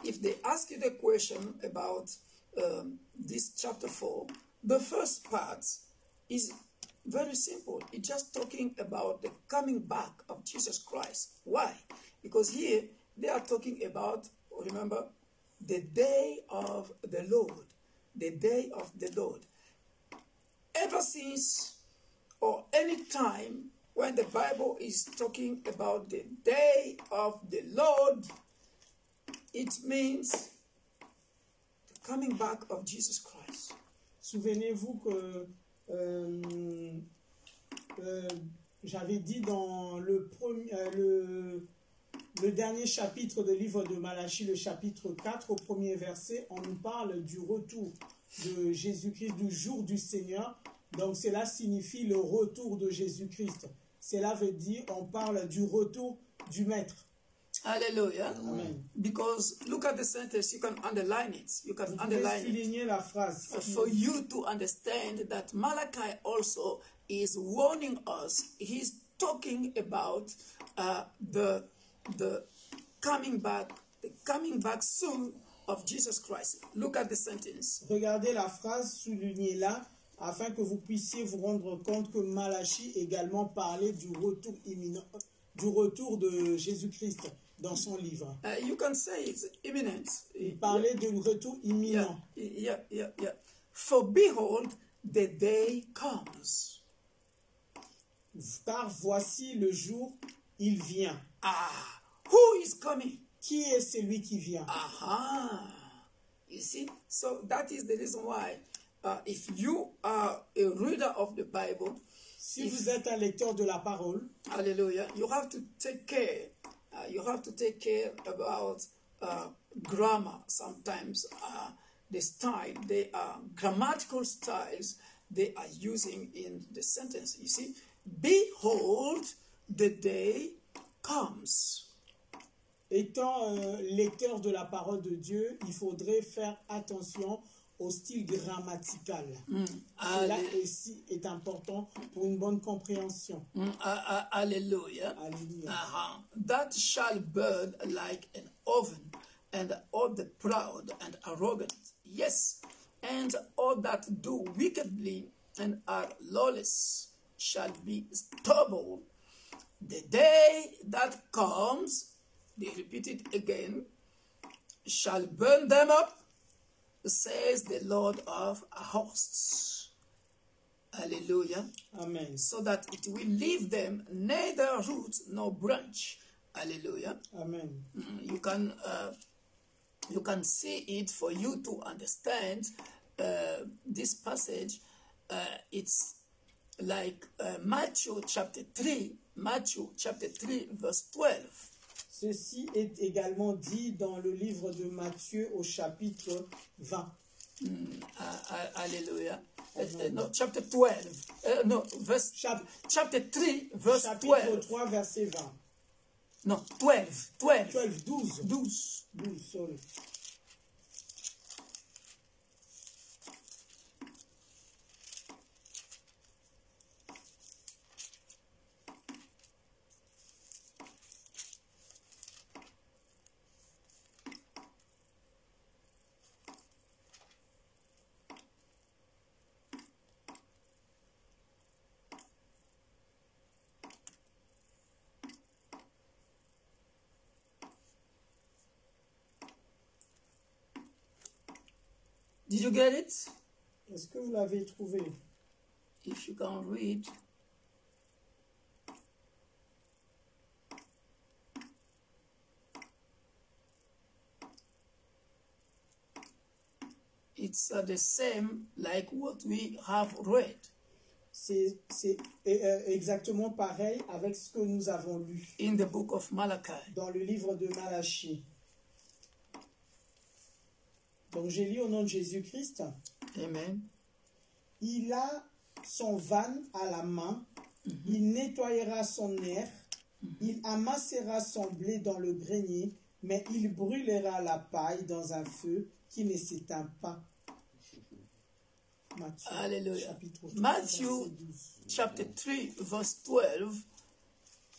Speaker 4: if they ask you the question about this chapter 4, the first part is very simple. It's just talking about the coming back of Jesus Christ. Why? Because here they are talking about, remember, the day of the Lord. The day of the Lord. Ever since or any time when the Bible is talking about the day of the Lord, it means the coming back of Jesus Christ.
Speaker 2: Souvenez-vous que j'avais dit dans le dernier chapitre du livre de Malachie, le chapitre 4, au premier verset, on nous parle du retour de Jésus-Christ, du jour du Seigneur. Donc cela signifie le retour de Jésus-Christ. Cela veut dire, on parle du retour du Maître.
Speaker 4: Hallelujah.
Speaker 2: Amen.
Speaker 4: Because look at the sentence, you can underline it. You can
Speaker 2: Vous
Speaker 4: underline
Speaker 2: pouvez souligner la phrase.
Speaker 4: for you to understand that Malachi also is warning us. He's talking about the coming back soon of Jesus Christ. Look at the sentence.
Speaker 2: Regardez la phrase, soulignez-la, afin que vous puissiez vous rendre compte que Malachie également parlait du retour imminent, du retour de Jésus-Christ dans son livre.
Speaker 4: You can say it's imminent.
Speaker 2: Il parlait du retour imminent.
Speaker 4: Yeah. For behold, the day comes.
Speaker 2: Car voici le jour, il vient.
Speaker 4: Who is coming?
Speaker 2: Qui est celui qui vient?
Speaker 4: You see? So that is the reason why if you are a reader of the Bible,
Speaker 2: si vous êtes un lecteur de la parole,
Speaker 4: hallelujah, you have to take care. You have to take care about grammar, sometimes the style, they are grammatical styles they are using in the sentence. You see, behold, the day comes.
Speaker 2: Étant lecteur de la parole de Dieu, il faudrait faire attention au style grammatical. Cela aussi est important pour une bonne compréhension.
Speaker 4: Hallelujah.
Speaker 2: Alléluia.
Speaker 4: That shall burn like an oven, and all the proud and arrogant, yes, and all that do wickedly and are lawless shall be stubble. The day that comes, they repeat it again, shall burn them up, says the Lord of hosts. Hallelujah.
Speaker 2: Amen.
Speaker 4: So that it will leave them neither root nor branch. Hallelujah.
Speaker 2: Amen.
Speaker 4: You can see it for you to understand this passage. It's like Matthew chapter 3, verse 12.
Speaker 2: Ceci est également dit dans le livre de Matthieu au chapitre 20.
Speaker 4: Hallelujah. No, chapter 12. Chapter 3, verse
Speaker 2: chapitre
Speaker 4: 12.
Speaker 2: 3, verset 20.
Speaker 4: No, 12.
Speaker 2: 12, sorry.
Speaker 4: Did you get it?
Speaker 2: Est-ce que vous l'avez trouvé?
Speaker 4: If you can read. It's the same like what we have read.
Speaker 2: C'est exactement pareil avec ce que nous avons lu
Speaker 4: in the book of Malachi.
Speaker 2: Dans le livre de Malachie. Donc j'ai lu au nom de Jésus-Christ.
Speaker 4: Amen.
Speaker 2: Il a son van à la main, il nettoyera son aire, il amassera son blé dans le grenier, mais il brûlera la paille dans un feu qui ne s'éteint pas. Matthieu,
Speaker 4: Hallelujah.
Speaker 2: chapitre 3,
Speaker 4: Matthew chapter 3 verse 12.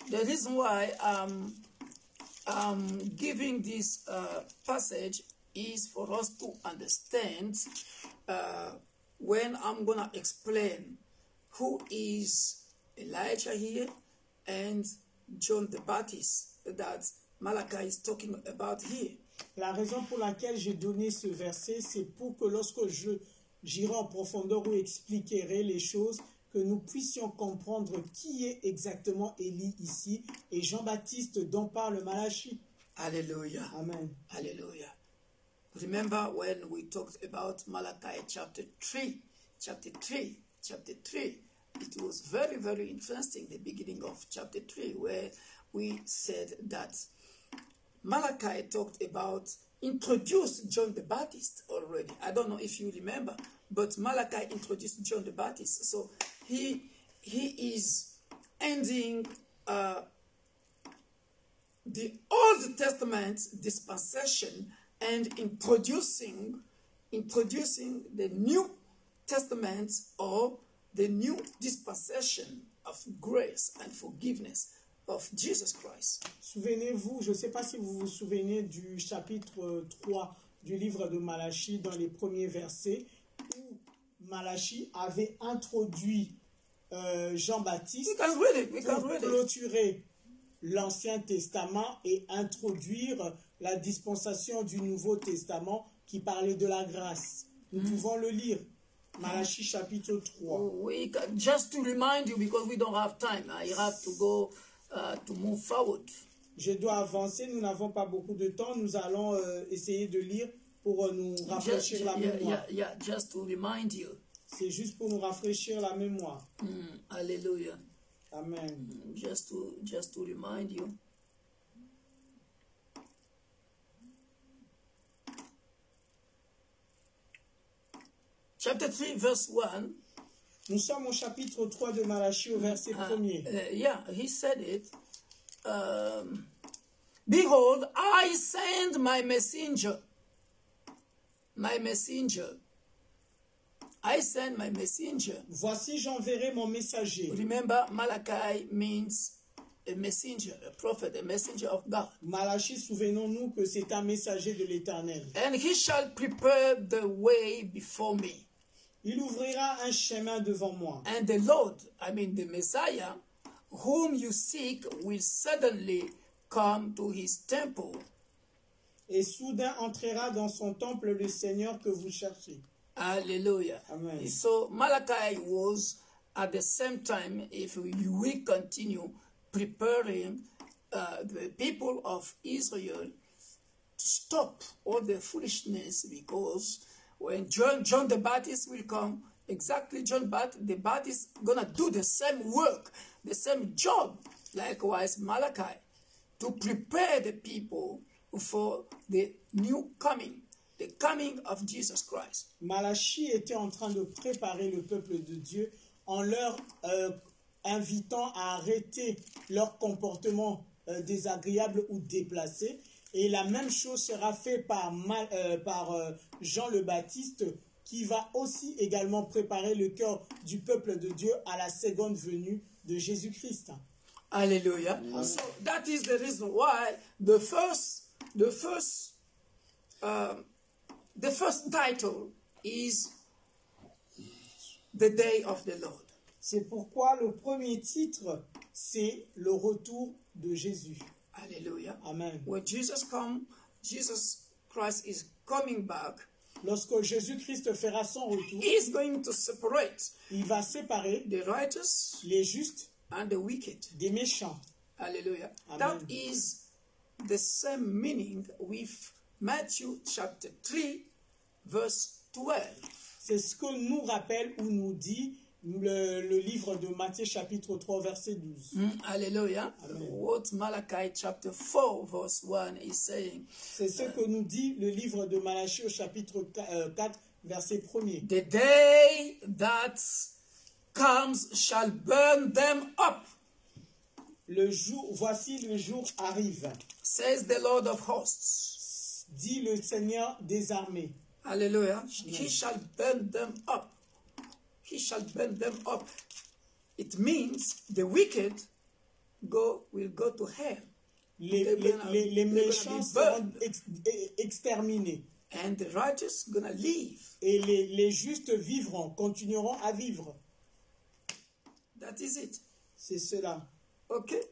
Speaker 4: The reason why I'm giving this passage is for us to understand when I'm going to explain who is Elijah here and John the Baptist that Malachi is talking about here.
Speaker 2: La raison pour laquelle j'ai donné ce verset, c'est pour que lorsque j'irai en profondeur ou expliquerai les choses, que nous puissions comprendre qui est exactement Élie ici et Jean-Baptiste dont parle Malachie.
Speaker 4: Hallelujah.
Speaker 2: Amen.
Speaker 4: Hallelujah. Remember when we talked about Malachi chapter 3, it was very, very interesting, the beginning of chapter 3, where we said that Malachi talked about, introduced John the Baptist already. I don't know if you remember, but Malachi introduced John the Baptist. So he is ending the Old Testament dispensation and introducing the New Testament or the new dispensation of grace and forgiveness of Jesus Christ.
Speaker 2: Souvenez-vous, je ne sais pas si vous vous souvenez du chapitre 3 du livre de Malachie dans les premiers versets où Malachie avait introduit Jean-Baptiste pour clôturer l'Ancien Testament et introduire la dispensation du Nouveau Testament qui parlait de la grâce. Nous pouvons le lire. Malachie chapitre 3.
Speaker 4: Just to remind you, because we don't have time, I have to go to move forward.
Speaker 2: Je dois avancer, nous n'avons pas beaucoup de temps, nous allons essayer de lire pour nous rafraîchir la mémoire.
Speaker 4: Just to remind you.
Speaker 2: C'est juste pour nous rafraîchir la mémoire.
Speaker 4: Hallelujah.
Speaker 2: Amen.
Speaker 4: Just to remind you. chapter 3, verse 1.
Speaker 2: Nous sommes au chapitre 3 de Malachie, au verset 1er.
Speaker 4: Yeah, he said it. Behold, I send my messenger. My messenger. I send my messenger.
Speaker 2: Voici, j'enverrai mon messager.
Speaker 4: Remember, Malachi means a messenger, a prophet, a messenger of God.
Speaker 2: Malachie, souvenons-nous que c'est un messager de l'Éternel.
Speaker 4: And he shall prepare the way before me.
Speaker 2: Il ouvrira un chemin devant moi.
Speaker 4: And the Lord, I mean the Messiah, whom you seek, will suddenly come to his temple.
Speaker 2: Et soudain entrera dans son temple le Seigneur que vous cherchez.
Speaker 4: Hallelujah.
Speaker 2: Amen.
Speaker 4: So Malachi was at the same time, if we continue preparing the people of Israel to stop all the foolishness, because when John the Baptist will come, exactly John the Baptist gonna do the same work, the same job, likewise Malachi, to prepare the people for the new coming, the coming of Jesus Christ.
Speaker 2: Malachie était en train de préparer le peuple de Dieu en leur invitant à arrêter leur comportement désagréable ou déplacé. Et la même chose sera faite par Jean le Baptiste, qui va aussi également préparer le cœur du peuple de Dieu à la seconde venue de Jésus-Christ.
Speaker 4: Hallelujah. So that is the reason why the first title is the Day of the Lord.
Speaker 2: C'est pourquoi le premier titre, c'est le retour de Jésus.
Speaker 4: Hallelujah.
Speaker 2: Amen.
Speaker 4: When Jesus Christ is coming back,
Speaker 2: lorsque Jésus-Christ fera son retour,
Speaker 4: he is going to separate
Speaker 2: il va séparer
Speaker 4: the righteous
Speaker 2: les justes
Speaker 4: and the wicked.
Speaker 2: Des méchants.
Speaker 4: Hallelujah.
Speaker 2: Amen.
Speaker 4: That is the same meaning with Matthew chapter 3, verse 12.
Speaker 2: C'est ce que nous rappelle ou nous dit le livre de Matthieu chapitre 3 verset 12.
Speaker 4: Hallelujah. Amen. What Malachi chapter 4 verse 1 is saying.
Speaker 2: C'est ce que nous dit le livre de Malachie au chapitre 4 verset 1er.
Speaker 4: The day that comes shall burn them up.
Speaker 2: Voici le jour arrive.
Speaker 4: Says the Lord of hosts.
Speaker 2: Dit le Seigneur des armées.
Speaker 4: Hallelujah. Amen. He shall burn them up. He shall burn them up. It means the wicked will go to hell.
Speaker 2: Les méchants seront exterminés.
Speaker 4: And the righteous gonna live.
Speaker 2: Et les justes vivront, continueront à vivre.
Speaker 4: That is it.
Speaker 2: C'est cela.
Speaker 4: Okay.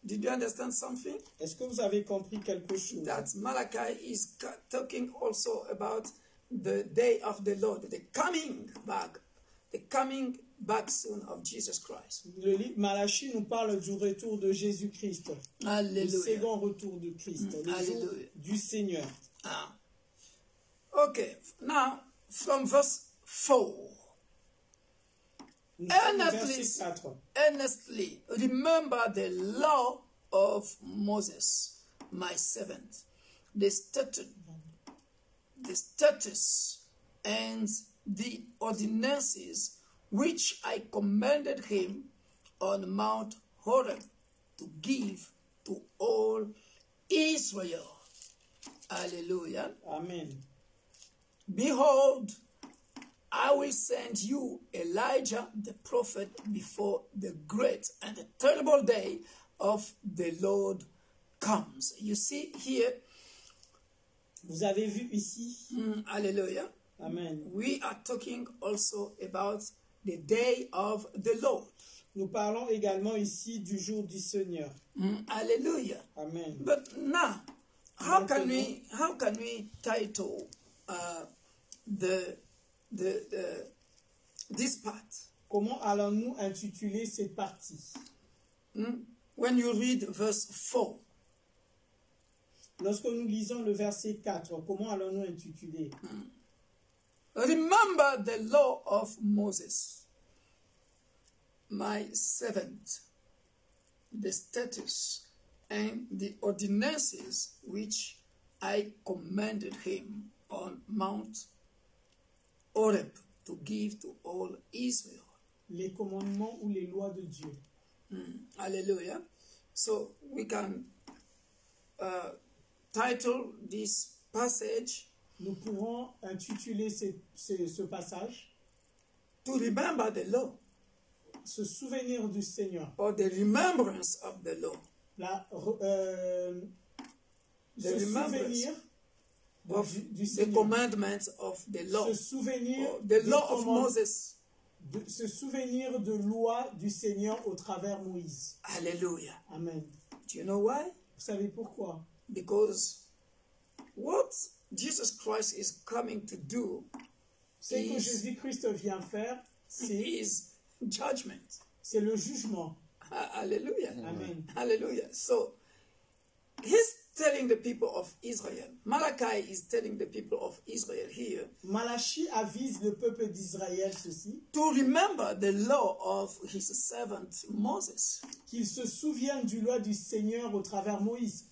Speaker 4: Did you understand something?
Speaker 2: Est-ce que vous avez compris quelque chose?
Speaker 4: That Malachi is talking also about the day of the Lord, the coming back soon of Jesus Christ.
Speaker 2: Le livre Malachie nous parle du retour de Jésus-Christ.
Speaker 4: Alléluia.
Speaker 2: Le second retour de Christ, le jour du Seigneur.
Speaker 4: Ah. Okay, now from verse 4. Earnestly remember the law of Moses, my servant, the statutes and the ordinances which I commanded him on Mount Horeb to give to all Israel. Hallelujah.
Speaker 2: Amen.
Speaker 4: Behold, I will send you Elijah the prophet before the great and the terrible day of the Lord comes. You see here.
Speaker 2: Vous avez vu ici.
Speaker 4: Hallelujah.
Speaker 2: Amen.
Speaker 4: We are talking also about the day of the Lord.
Speaker 2: Nous parlons également ici du jour du Seigneur.
Speaker 4: Hallelujah.
Speaker 2: Amen.
Speaker 4: But now, how can we title this part?
Speaker 2: Comment allons-nous intituler cette partie?
Speaker 4: When you read verse 4.
Speaker 2: Lorsque nous lisons le verset 4, comment allons-nous intituler?
Speaker 4: Remember the law of Moses, my servant, the statutes and the ordinances which I commanded him on Mount Horeb to give to all Israel.
Speaker 2: Les commandements ou les lois de Dieu.
Speaker 4: Hallelujah. So we can title this passage.
Speaker 2: Nous pourrons intituler ce passage
Speaker 4: To remember the law.
Speaker 2: Se souvenir du Seigneur.
Speaker 4: Or the remembrance of the law.
Speaker 2: Se souvenir
Speaker 4: of
Speaker 2: du
Speaker 4: the commandments of the law.
Speaker 2: Se souvenir
Speaker 4: the law of Moses.
Speaker 2: Se souvenir de loi du Seigneur au travers Moïse.
Speaker 4: Hallelujah.
Speaker 2: Amen.
Speaker 4: Do you know why?
Speaker 2: Vous savez pourquoi?
Speaker 4: Because what Jesus Christ is coming to do
Speaker 2: Ce que Jésus-Christ vient faire, c'est
Speaker 4: judgment.
Speaker 2: C'est le jugement.
Speaker 4: Hallelujah.
Speaker 2: Amen.
Speaker 4: Hallelujah. So he's telling the people of Israel. Malachi is telling the people of Israel here.
Speaker 2: Malachi avise le peuple d'Israël ceci.
Speaker 4: To remember the law of his servant Moses.
Speaker 2: Qu'il se souvienne du loi du Seigneur au travers Moïse.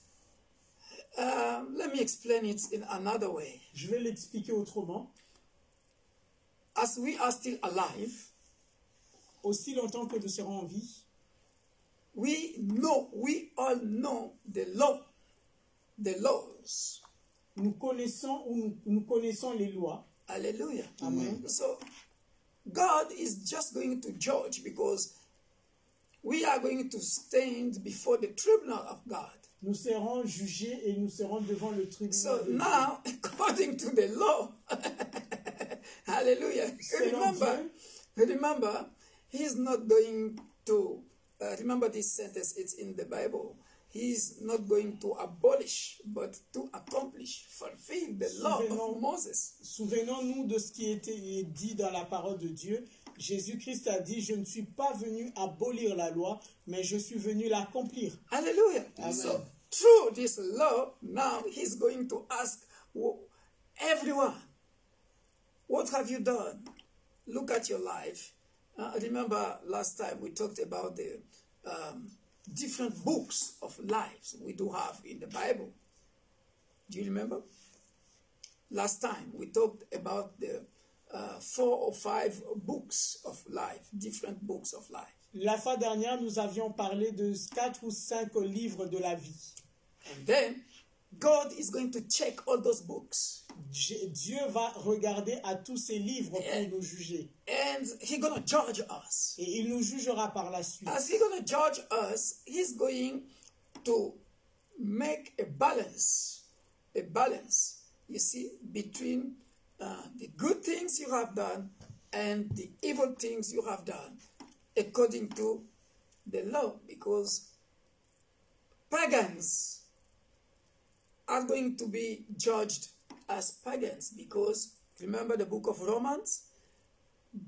Speaker 4: Let me explain it in another way.
Speaker 2: Je vais l'expliquer autrement.
Speaker 4: As we are still alive,
Speaker 2: aussi longtemps que nous serons en vie,
Speaker 4: we all know the laws.
Speaker 2: Nous connaissons les lois.
Speaker 4: Hallelujah.
Speaker 2: Amen.
Speaker 4: So God is just going to judge because we are going to stand before the tribunal of God.
Speaker 2: Nous serons jugés et nous serons devant le tribunal.
Speaker 4: So now, according to the law, hallelujah. Remember, he's not going to, remember this sentence, it's in the Bible. He's not going to abolish, but to accomplish, fulfill the law of Moses.
Speaker 2: Souvenons-nous de ce qui était dit dans la parole de Dieu. Jésus-Christ a dit, je ne suis pas venu abolir la loi, mais je suis venu l'accomplir.
Speaker 4: Hallelujah.
Speaker 2: Amen.
Speaker 4: So, through this law, now he's going to ask everyone, what have you done? Look at your life. Remember last time we talked about the different books of lives we do have in the Bible. Do you remember? Last time we talked about the 4 or 5 books of life, different books of life.
Speaker 2: La fois dernière, nous avions parlé de 4 ou 5 livres de la vie.
Speaker 4: And then God is going to check all those books.
Speaker 2: Dieu va regarder à tous ces livres pour nous juger.
Speaker 4: And he's going to judge us.
Speaker 2: Et il nous jugera par la suite.
Speaker 4: As he's going to judge us, he's going to make a balance, you see, between the good things you have done and the evil things you have done, according to the law, because pagans are going to be judged as pagans, because remember the book of Romans?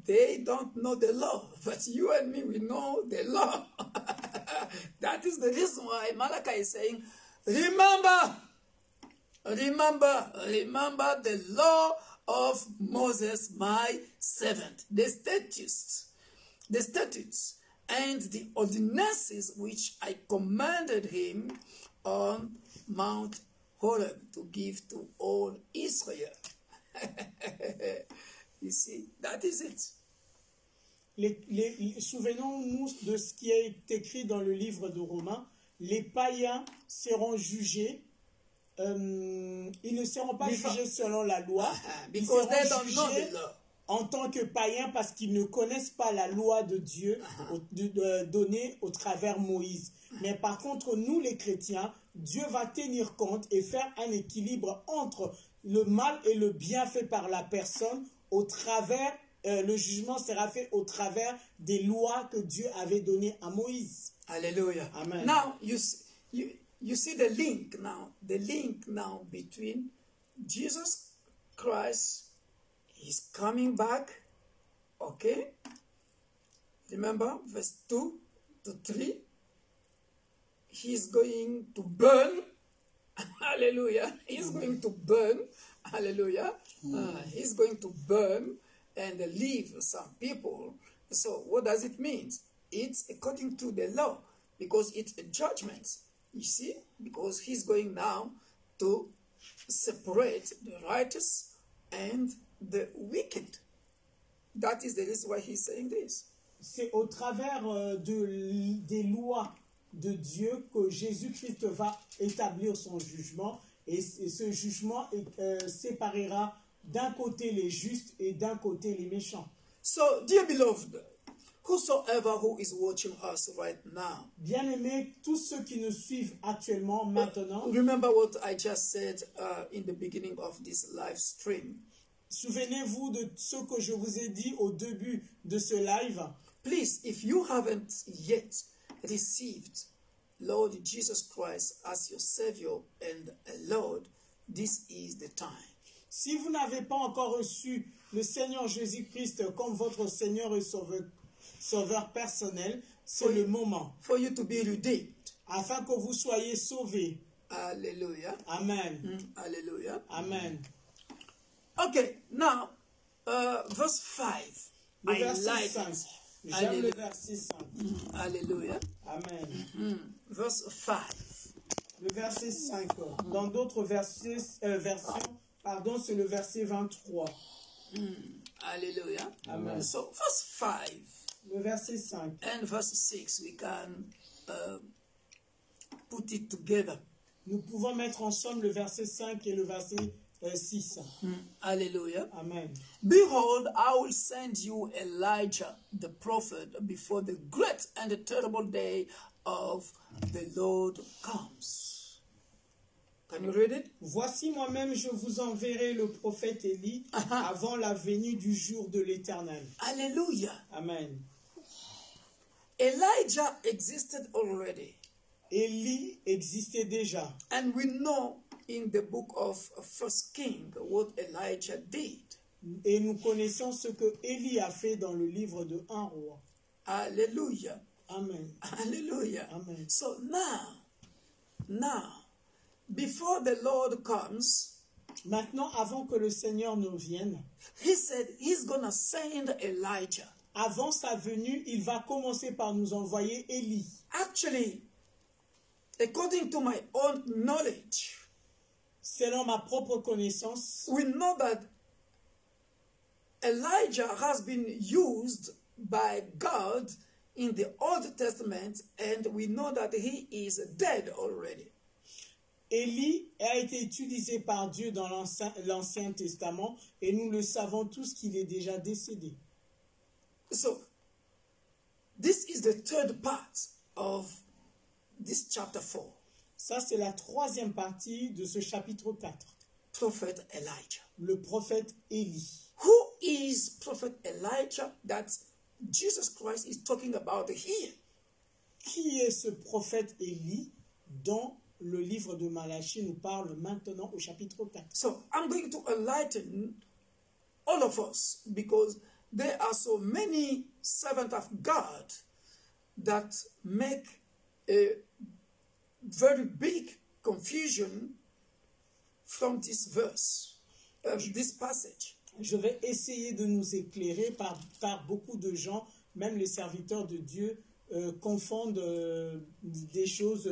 Speaker 4: They don't know the law, but you and me, we know the law. That is the reason why Malachi is saying, remember the law of Moses, my servant, the statutes, and the ordinances which I commanded him on Mount Horeb to give to all Israel. You see, that is it.
Speaker 2: Souvenons-nous de ce qui est écrit dans le livre de Romains. Les païens seront jugés. Ils ne seront pas jugés selon la loi. Ils seront jugés en tant que païens parce qu'ils ne connaissent pas la loi de Dieu donnée au travers Moïse. Mais par contre, nous les chrétiens, Dieu va tenir compte et faire un équilibre entre le mal et le bien fait par la personne au travers, le jugement sera fait au travers des lois que Dieu avait données à Moïse.
Speaker 4: Hallelujah.
Speaker 2: Amen.
Speaker 4: Now, you see the link now between Jesus Christ, he's coming back, okay? Remember, verse 2 to 3, he's going to burn, hallelujah, he's going to burn, hallelujah, he's going to burn and leave some people. So what does it mean? It's according to the law, because it's a judgment, you see, because he's going now to separate the righteous and the wicked. That is the reason why he's saying this.
Speaker 2: C'est au travers des lois de Dieu que Jésus-Christ va établir son jugement, et ce jugement séparera d'un côté les justes et d'un côté les méchants.
Speaker 4: So, dear beloved, whosoever who is watching us right now,
Speaker 2: bien-aimés, tous ceux qui nous suivent actuellement, maintenant,
Speaker 4: remember what I just said in the beginning of this live stream.
Speaker 2: Souvenez-vous de ce que je vous ai dit au début de ce live.
Speaker 4: Please, if you haven't yet received Lord Jesus Christ as your Savior and Lord, this is the time.
Speaker 2: Si vous n'avez pas encore reçu le Seigneur Jésus-Christ comme votre Seigneur et sauveur personnel, c'est le moment.
Speaker 4: For you to be redeemed.
Speaker 2: Afin que vous soyez sauvés.
Speaker 4: Hallelujah.
Speaker 2: Amen.
Speaker 4: Hallelujah.
Speaker 2: Amen.
Speaker 4: Okay, now, verse 5.
Speaker 2: Le verset 5. J'aime le verset 5.
Speaker 4: Alléluia.
Speaker 2: Amen.
Speaker 4: Verse 5.
Speaker 2: Le verset 5. Dans d'autres versions, c'est le verset 23.
Speaker 4: Hallelujah.
Speaker 2: Amen.
Speaker 4: So, verse 5.
Speaker 2: Le verset 5.
Speaker 4: And verse 6, we can put it together.
Speaker 2: Nous pouvons mettre ensemble le verset 5 et le verset 6.
Speaker 4: Hallelujah.
Speaker 2: Amen.
Speaker 4: Behold, I will send you Elijah the prophet before the great and the terrible day of the Lord comes. Can you read it?
Speaker 2: Voici moi-même, je vous enverrai le prophète Élie avant la venue du jour de l'Éternel.
Speaker 4: Hallelujah.
Speaker 2: Amen.
Speaker 4: Elijah existed already.
Speaker 2: Élie existait déjà.
Speaker 4: And we know in the book of 1 Kings what Elijah did.
Speaker 2: Et nous connaissons ce que Élie a fait dans le livre de 1 roi.
Speaker 4: Hallelujah.
Speaker 2: Amen.
Speaker 4: Hallelujah.
Speaker 2: Amen.
Speaker 4: So now, before the Lord comes,
Speaker 2: maintenant, avant que le Seigneur ne vienne,
Speaker 4: he said he's going to send Elijah.
Speaker 2: Avant sa venue, il va commencer par nous envoyer Élie.
Speaker 4: Actually, according to my own knowledge,
Speaker 2: selon ma propre connaissance,
Speaker 4: we know that Elijah has been used by God in the Old Testament, and we know that he is dead already.
Speaker 2: Élie a été utilisé par Dieu dans l'Ancien Testament, et nous le savons tous qu'il est déjà décédé.
Speaker 4: So, this is the third part of this chapter 4.
Speaker 2: Ça, c'est la troisième partie de ce chapitre 4.
Speaker 4: Prophet Elijah.
Speaker 2: Le prophète Élie.
Speaker 4: Who is Prophet Elijah that Jesus Christ is talking about here?
Speaker 2: Qui est ce prophète Élie dont le livre de Malachie nous parle maintenant au chapitre 4?
Speaker 4: So, I'm going to enlighten all of us because there are so many servants of God that make a very big confusion from this verse, this passage.
Speaker 2: Je vais essayer de nous éclairer car beaucoup de gens, même les serviteurs de Dieu, confondent des choses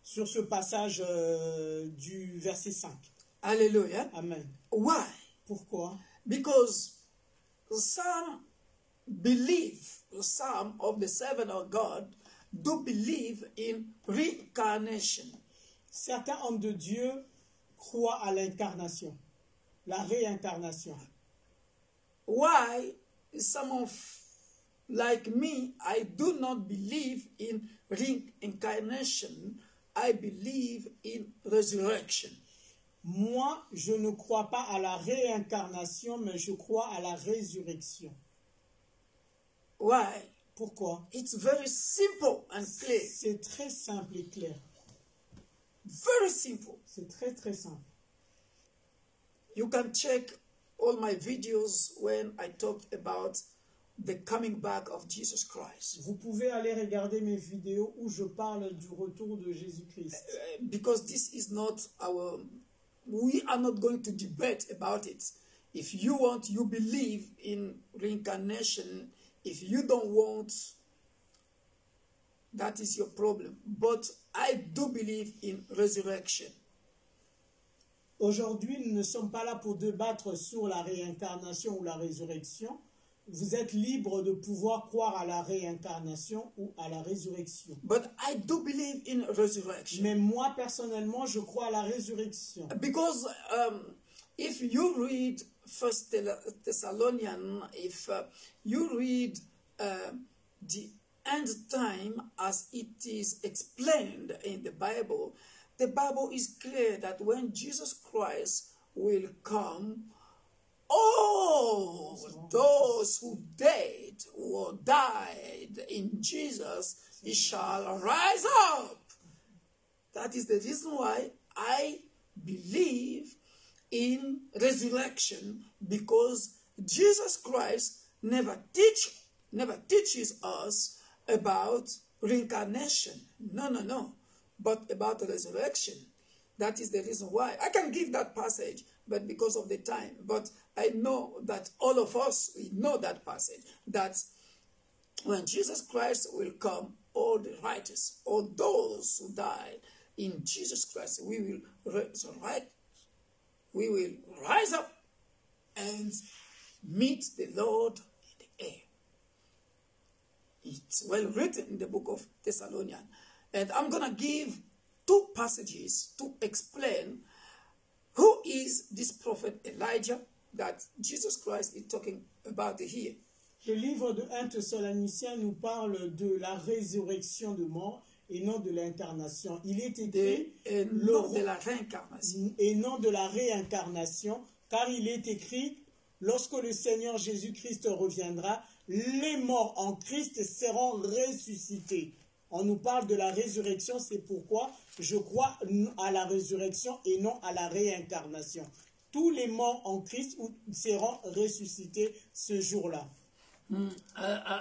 Speaker 2: sur ce passage du verset 5.
Speaker 4: Hallelujah.
Speaker 2: Amen.
Speaker 4: Why?
Speaker 2: Pourquoi?
Speaker 4: Because some of the servants of God do believe in reincarnation.
Speaker 2: Certains hommes de Dieu croient à l'incarnation, la réincarnation.
Speaker 4: Why? Some like me, I do not believe in reincarnation. I believe in resurrection.
Speaker 2: Moi, je ne crois pas à la réincarnation, mais je crois à la résurrection.
Speaker 4: Why?
Speaker 2: Pourquoi?
Speaker 4: It's very simple and clear.
Speaker 2: C'est très simple et clair.
Speaker 4: Very simple.
Speaker 2: C'est très très simple.
Speaker 4: You can check all my videos when I talk about the coming back of Jesus Christ.
Speaker 2: Vous pouvez aller regarder mes vidéos où je parle du retour de Jésus-Christ.
Speaker 4: Because this is not we are not going to debate about it. If you want, you believe in reincarnation. If you don't want, that is your problem. But I do believe in resurrection.
Speaker 2: Aujourd'hui, nous ne sommes pas là pour débattre sur la réincarnation ou la résurrection. Vous êtes libre de pouvoir croire à la réincarnation ou à la résurrection.
Speaker 4: But I do believe in resurrection.
Speaker 2: Mais moi, personnellement, je crois à la résurrection.
Speaker 4: Because if you read First Thessalonians, if you read the end time as it is explained in the Bible is clear that when Jesus Christ will come, all those who died or died in Jesus, he shall rise up. That is the reason why I believe in resurrection, because Jesus Christ never teaches us about reincarnation. No. But about the resurrection. That is the reason why. I can give that passage, but because of the time. But I know that all of us, we know that passage, that when Jesus Christ will come, all the righteous, all those who died in Jesus Christ, we will rise up and meet the Lord in the air. It's well written in the book of Thessalonians. And I'm going to give two passages to explain who is this prophet Elijah that Jesus Christ is talking about here.
Speaker 2: Le livre de 1 Thessaloniciens nous parle de la résurrection de mort et non de l'incarnation. Il est écrit
Speaker 4: de la réincarnation.
Speaker 2: Et non de la réincarnation, car il est écrit, lorsque le Seigneur Jésus-Christ reviendra, les morts en Christ seront ressuscités. On nous parle de la résurrection, c'est pourquoi je crois à la résurrection et non à la réincarnation. Tous les morts en Christ seront ressuscités ce jour-là.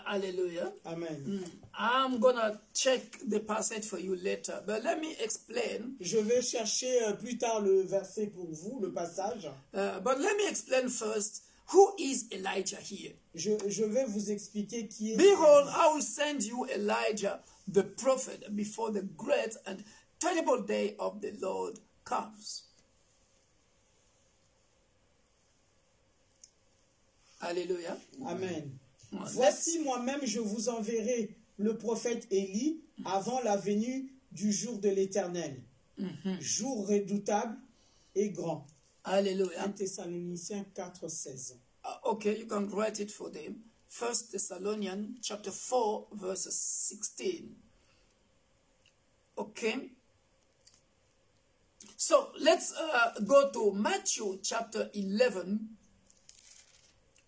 Speaker 4: Hallelujah.
Speaker 2: Amen.
Speaker 4: I'm gonna check the passage for you later, but let me explain.
Speaker 2: Je vais chercher plus tard le verset pour vous, le passage.
Speaker 4: But let me explain first. Who is Elijah here?
Speaker 2: Je vais vous expliquer qui est.
Speaker 4: Behold, I will send you Elijah, the prophet, before the great and terrible day of the Lord comes. Hallelujah.
Speaker 2: Amen. Voici moi-même, je vous enverrai le prophète Élie avant la venue du jour de l'Éternel. Jour redoutable et grand.
Speaker 4: Hallelujah.
Speaker 2: 1 Thessaloniciens 4:16.
Speaker 4: Okay, you can write it for them. 1 Thessalonians chapter 4, verse 16. Okay. So let's go to Matthew chapter 11.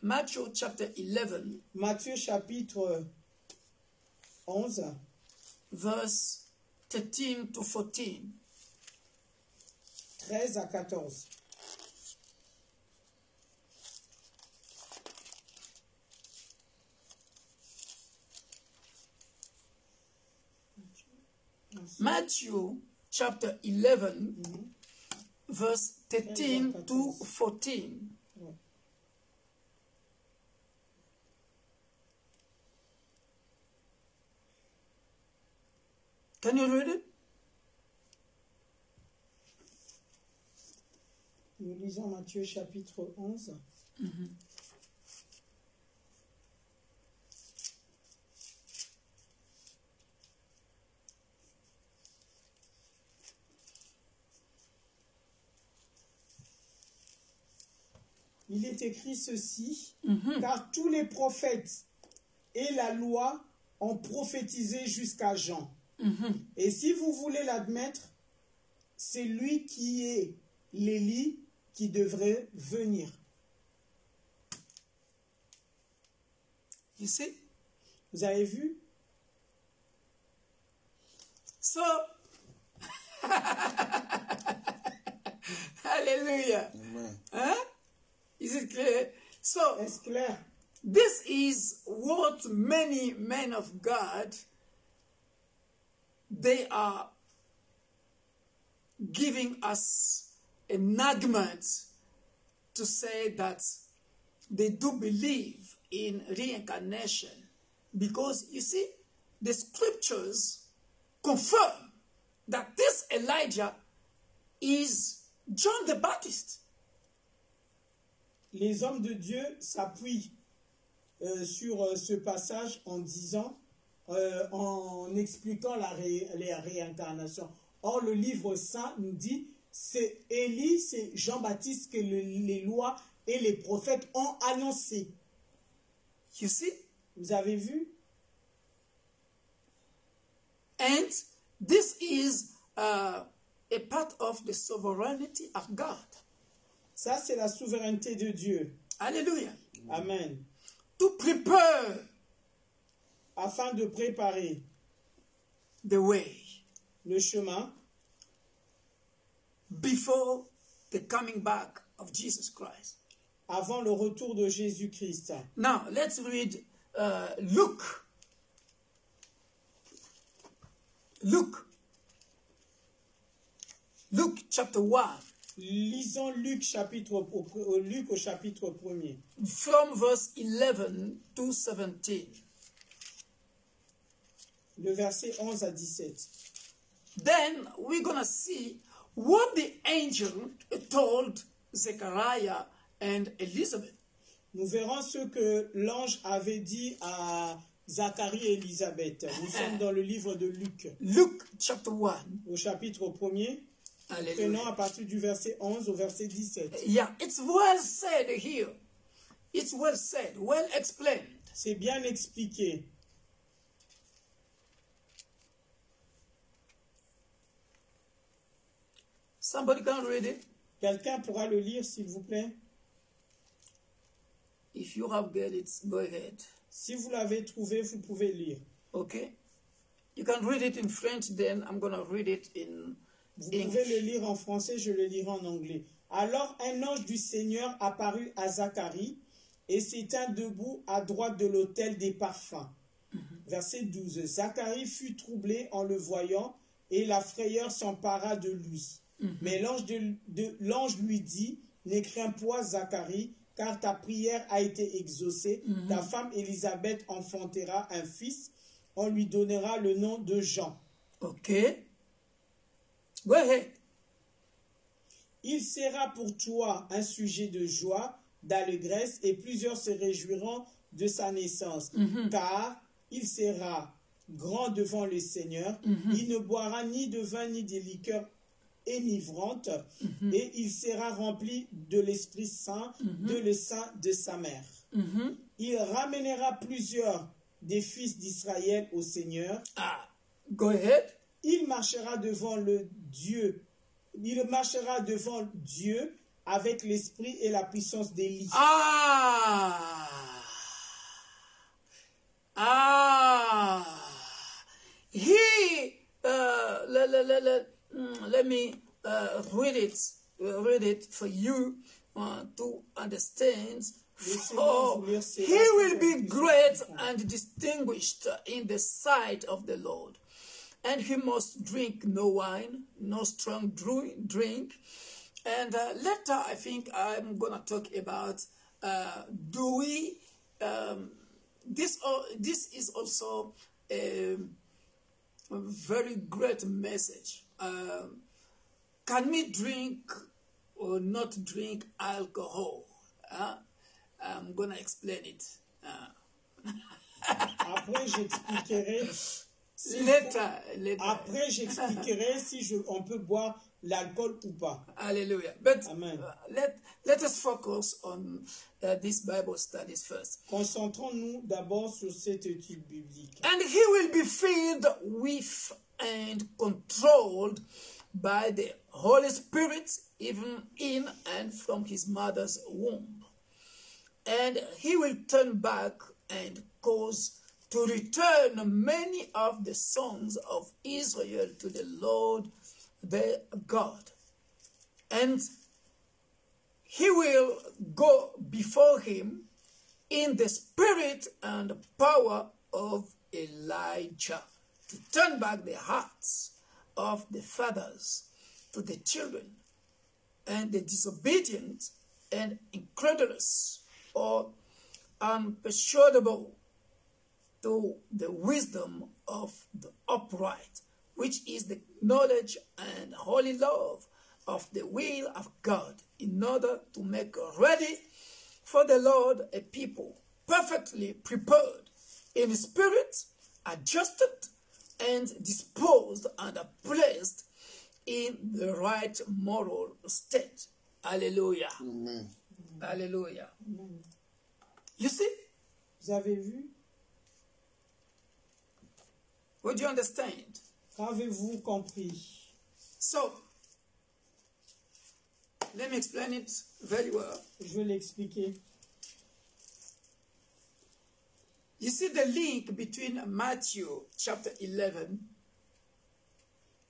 Speaker 4: Matthew chapter 11.
Speaker 2: Matthieu chapitre 11.
Speaker 4: Verse 13 to 14.
Speaker 2: 13 à 14.
Speaker 4: Matthew chapter 11, verse 13 to 14. Can you read it?
Speaker 2: Nous lisons Matthieu chapitre 11. Il est écrit ceci, car tous les prophètes et la loi ont prophétisé jusqu'à Jean. Et si vous voulez l'admettre, c'est lui qui est l'Élie qui devrait venir.
Speaker 4: You see?
Speaker 2: Vous avez vu?
Speaker 4: So, hallelujah. Huh? Is it clear? So,
Speaker 2: est-ce clair?
Speaker 4: This is what many men of God, they are giving us an argument to say that they do believe in reincarnation. Because, you see, the scriptures confirm that this Elijah is John the Baptist.
Speaker 2: Les hommes de Dieu s'appuient sur ce passage en disant, en expliquant les réincarnations. Or, le livre saint nous dit, c'est Élie, c'est Jean-Baptiste que les lois et les prophètes ont annoncé.
Speaker 4: You see?
Speaker 2: Vous avez vu?
Speaker 4: And this is a part of the sovereignty of God.
Speaker 2: Ça, c'est la souveraineté de Dieu.
Speaker 4: Hallelujah.
Speaker 2: Amen.
Speaker 4: To prepare
Speaker 2: afin de préparer
Speaker 4: the way
Speaker 2: le chemin
Speaker 4: before the coming back of Jesus Christ.
Speaker 2: Avant le retour de Jésus-Christ.
Speaker 4: Now, let's read Luke. Luke chapter 1.
Speaker 2: Lisons Luc au chapitre 1er.
Speaker 4: From verse 11 to 17.
Speaker 2: Le verset 11 à 17.
Speaker 4: Then we're going to see what the angel told Zechariah and Elizabeth.
Speaker 2: Nous verrons ce que l'ange avait dit à Zacharie et Élisabeth. Nous sommes dans le livre de Luc.
Speaker 4: Luke chapter 1.
Speaker 2: Au chapitre 1er.
Speaker 4: Hallelujah.
Speaker 2: Prenons à partir du verset 11 au verset 17.
Speaker 4: Yeah, it's well said here. It's well said, well explained.
Speaker 2: C'est bien expliqué.
Speaker 4: Somebody can read it.
Speaker 2: Quelqu'un pourra le lire, s'il vous plaît?
Speaker 4: If you have got it, go ahead.
Speaker 2: Si vous l'avez trouvé, vous pouvez lire.
Speaker 4: Okay. You can read it in French, then I'm going to read it in
Speaker 2: Vous
Speaker 4: English.
Speaker 2: pouvez le lire en français, je le lirai en anglais. Alors un ange du Seigneur apparut à Zacharie et s'étint debout à droite de l'autel des parfums. Verset 12. Zacharie fut troublé en le voyant et la frayeur s'empara de lui. Mais l'ange lui dit, ne crains point Zacharie, car ta prière a été exaucée. Ta femme Élisabeth enfantera un fils. On lui donnera le nom de Jean.
Speaker 4: Okay. Go ahead.
Speaker 2: Il sera pour toi un sujet de joie, d'allégresse, et plusieurs se réjouiront de sa naissance, car il sera grand devant le Seigneur. Il ne boira ni de vin ni de liqueur énivrante, et il sera rempli de l'Esprit Saint, de le sein de sa mère. Il ramènera plusieurs des fils d'Israël au Seigneur.
Speaker 4: Go ahead.
Speaker 2: Il marchera devant Dieu avec l'esprit et la puissance d'Élie.
Speaker 4: Let me read it for you to understand. For he will be great and distinguished in the sight of the Lord. And he must drink no wine, no strong drink. And later, I think I'm going to talk about this is also a very great message. Can we drink or not drink alcohol? I'm going to explain it.
Speaker 2: Après, j'expliquerai. Après, j'expliquerai si on peut boire l'alcool ou pas.
Speaker 4: Hallelujah. But
Speaker 2: Amen.
Speaker 4: Let us focus on these Bible studies first.
Speaker 2: Concentrons-nous d'abord sur cette étude biblique.
Speaker 4: And he will be filled with and controlled by the Holy Spirit, even in and from his mother's womb. And he will turn back and cause to return many of the sons of Israel to the Lord their God. And he will go before him in the spirit and power of Elijah, to turn back the hearts of the fathers to the children, and the disobedient and incredulous or unpersuadable to the wisdom of the upright, which is the knowledge and holy love of the will of God in order to make ready for the Lord a people perfectly prepared in spirit, adjusted and disposed and placed in the right moral state. Hallelujah.
Speaker 3: Amen.
Speaker 4: Hallelujah. Amen. You see?
Speaker 2: Vous avez vu?
Speaker 4: Would you understand?
Speaker 2: Qu'avez-vous compris?
Speaker 4: So, let me explain it very well.
Speaker 2: Je vais l'expliquer.
Speaker 4: You see the link between Matthew chapter 11.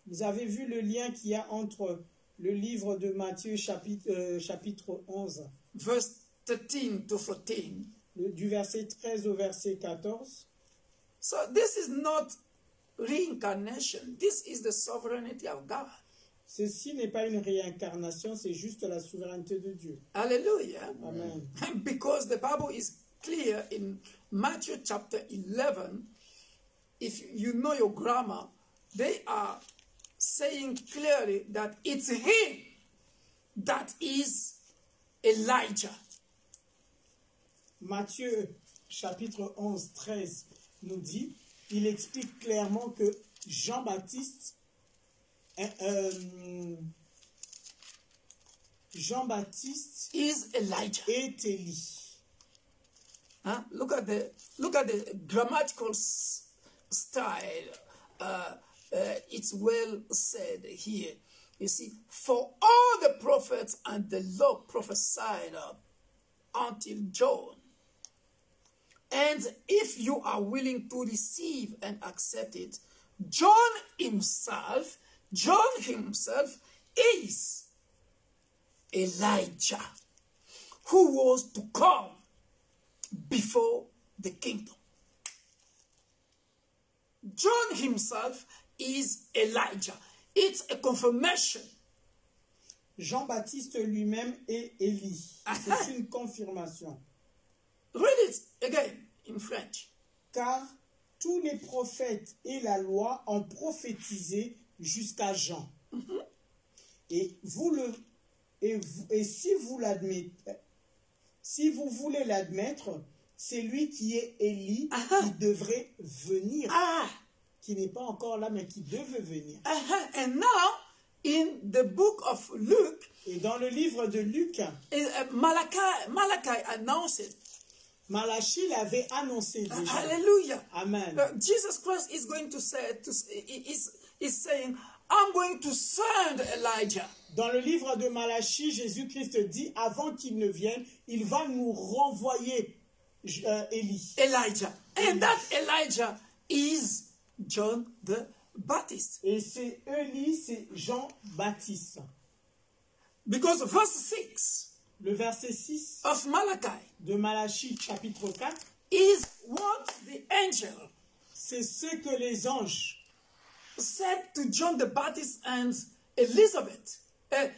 Speaker 2: Vous avez vu le lien qu'il y a entre le livre de Matthieu chapitre 11.
Speaker 4: Verse 13 to 14.
Speaker 2: Du verset 13 au verset 14.
Speaker 4: So this is not reincarnation. This is the sovereignty of God.
Speaker 2: Ceci n'est pas une réincarnation, c'est juste la souveraineté de Dieu.
Speaker 4: Hallelujah.
Speaker 2: Amen.
Speaker 4: Because the Bible is clear in Matthew chapter 11. If you know your grammar, they are saying clearly that it's him that is Elijah.
Speaker 2: Matthieu chapitre 11, 13 nous dit, il explique clairement que Jean-Baptiste
Speaker 4: is Elijah.
Speaker 2: Est Élie.
Speaker 4: Huh? Look at the grammatical style. It's well said here. You see, for all the prophets and the law prophesied until John. And if you are willing to receive and accept it, John himself is Elijah, who was to come before the kingdom. John himself is Elijah. It's a confirmation.
Speaker 2: Jean-Baptiste lui-même est Élie. C'est une confirmation.
Speaker 4: Read it again in French.
Speaker 2: Car tous les prophètes et la loi ont prophétisé jusqu'à Jean.
Speaker 4: Mm-hmm.
Speaker 2: Et si vous l'admettez, si vous voulez l'admettre, c'est lui qui est Élie qui devrait venir. Qui n'est pas encore là, mais qui devait venir.
Speaker 4: And now, in the book of Luke,
Speaker 2: et dans le livre de Luc,
Speaker 4: Malachi announced it.
Speaker 2: Malachie l'avait annoncé déjà.
Speaker 4: Hallelujah.
Speaker 2: Amen.
Speaker 4: Jesus Christ is going to say, is saying, I'm going to send Elijah.
Speaker 2: Dans le livre de Malachie, Jésus-Christ dit, avant qu'il ne vienne, il va nous renvoyer Élie.
Speaker 4: Elijah. And that Elijah is John the Baptist.
Speaker 2: Et c'est Élie, c'est Jean-Baptiste.
Speaker 4: Because verse 6
Speaker 2: le verset 6
Speaker 4: of Malachi
Speaker 2: de Malachie chapitre 4
Speaker 4: is what the angel
Speaker 2: c'est ce que les anges
Speaker 4: said to John the Baptist and Elizabeth,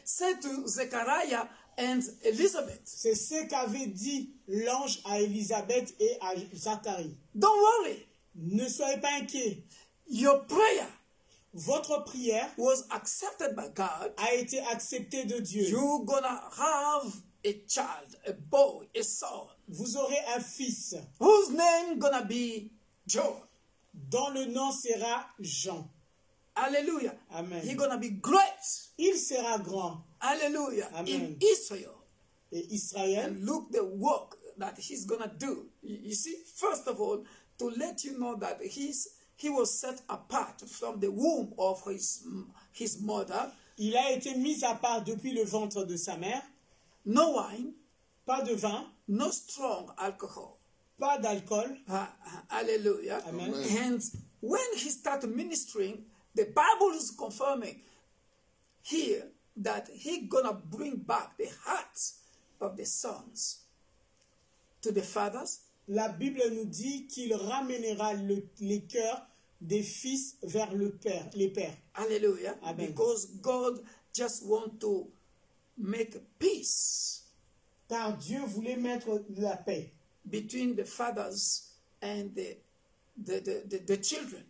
Speaker 4: said to Zechariah and Elizabeth.
Speaker 2: C'est ce qu'avait dit l'ange à Élisabeth et à Zacharie.
Speaker 4: Don't worry.
Speaker 2: Ne soyez pas inquiets.
Speaker 4: Your prayer,
Speaker 2: votre prière,
Speaker 4: was accepted by God.
Speaker 2: A été acceptée de Dieu.
Speaker 4: You're gonna have a child, a boy, a son.
Speaker 2: Vous aurez un fils.
Speaker 4: Whose name gonna be John.
Speaker 2: Dont le nom sera Jean.
Speaker 4: Hallelujah.
Speaker 2: Amen.
Speaker 4: He's gonna be great.
Speaker 2: Il sera grand.
Speaker 4: Hallelujah.
Speaker 2: Amen.
Speaker 4: In Israel.
Speaker 2: Et Israël.
Speaker 4: And look the work that he's gonna do. You see, first of all, to let you know that he was set apart from the womb of his mother.
Speaker 2: Il a été mis à part depuis le ventre de sa mère.
Speaker 4: No wine.
Speaker 2: Pas de vin.
Speaker 4: No strong alcohol.
Speaker 2: Pas d'alcool.
Speaker 4: Hallelujah.
Speaker 2: Amen.
Speaker 4: And when he started ministering, the Bible is confirming here that he's gonna bring back the hearts of the sons to the fathers.
Speaker 2: La Bible nous dit qu'il ramènera les cœurs des fils vers les pères.
Speaker 4: Hallelujah.
Speaker 2: Amen.
Speaker 4: Because God just wants to make peace.
Speaker 2: Car Dieu voulait mettre la paix
Speaker 4: between the fathers and the children.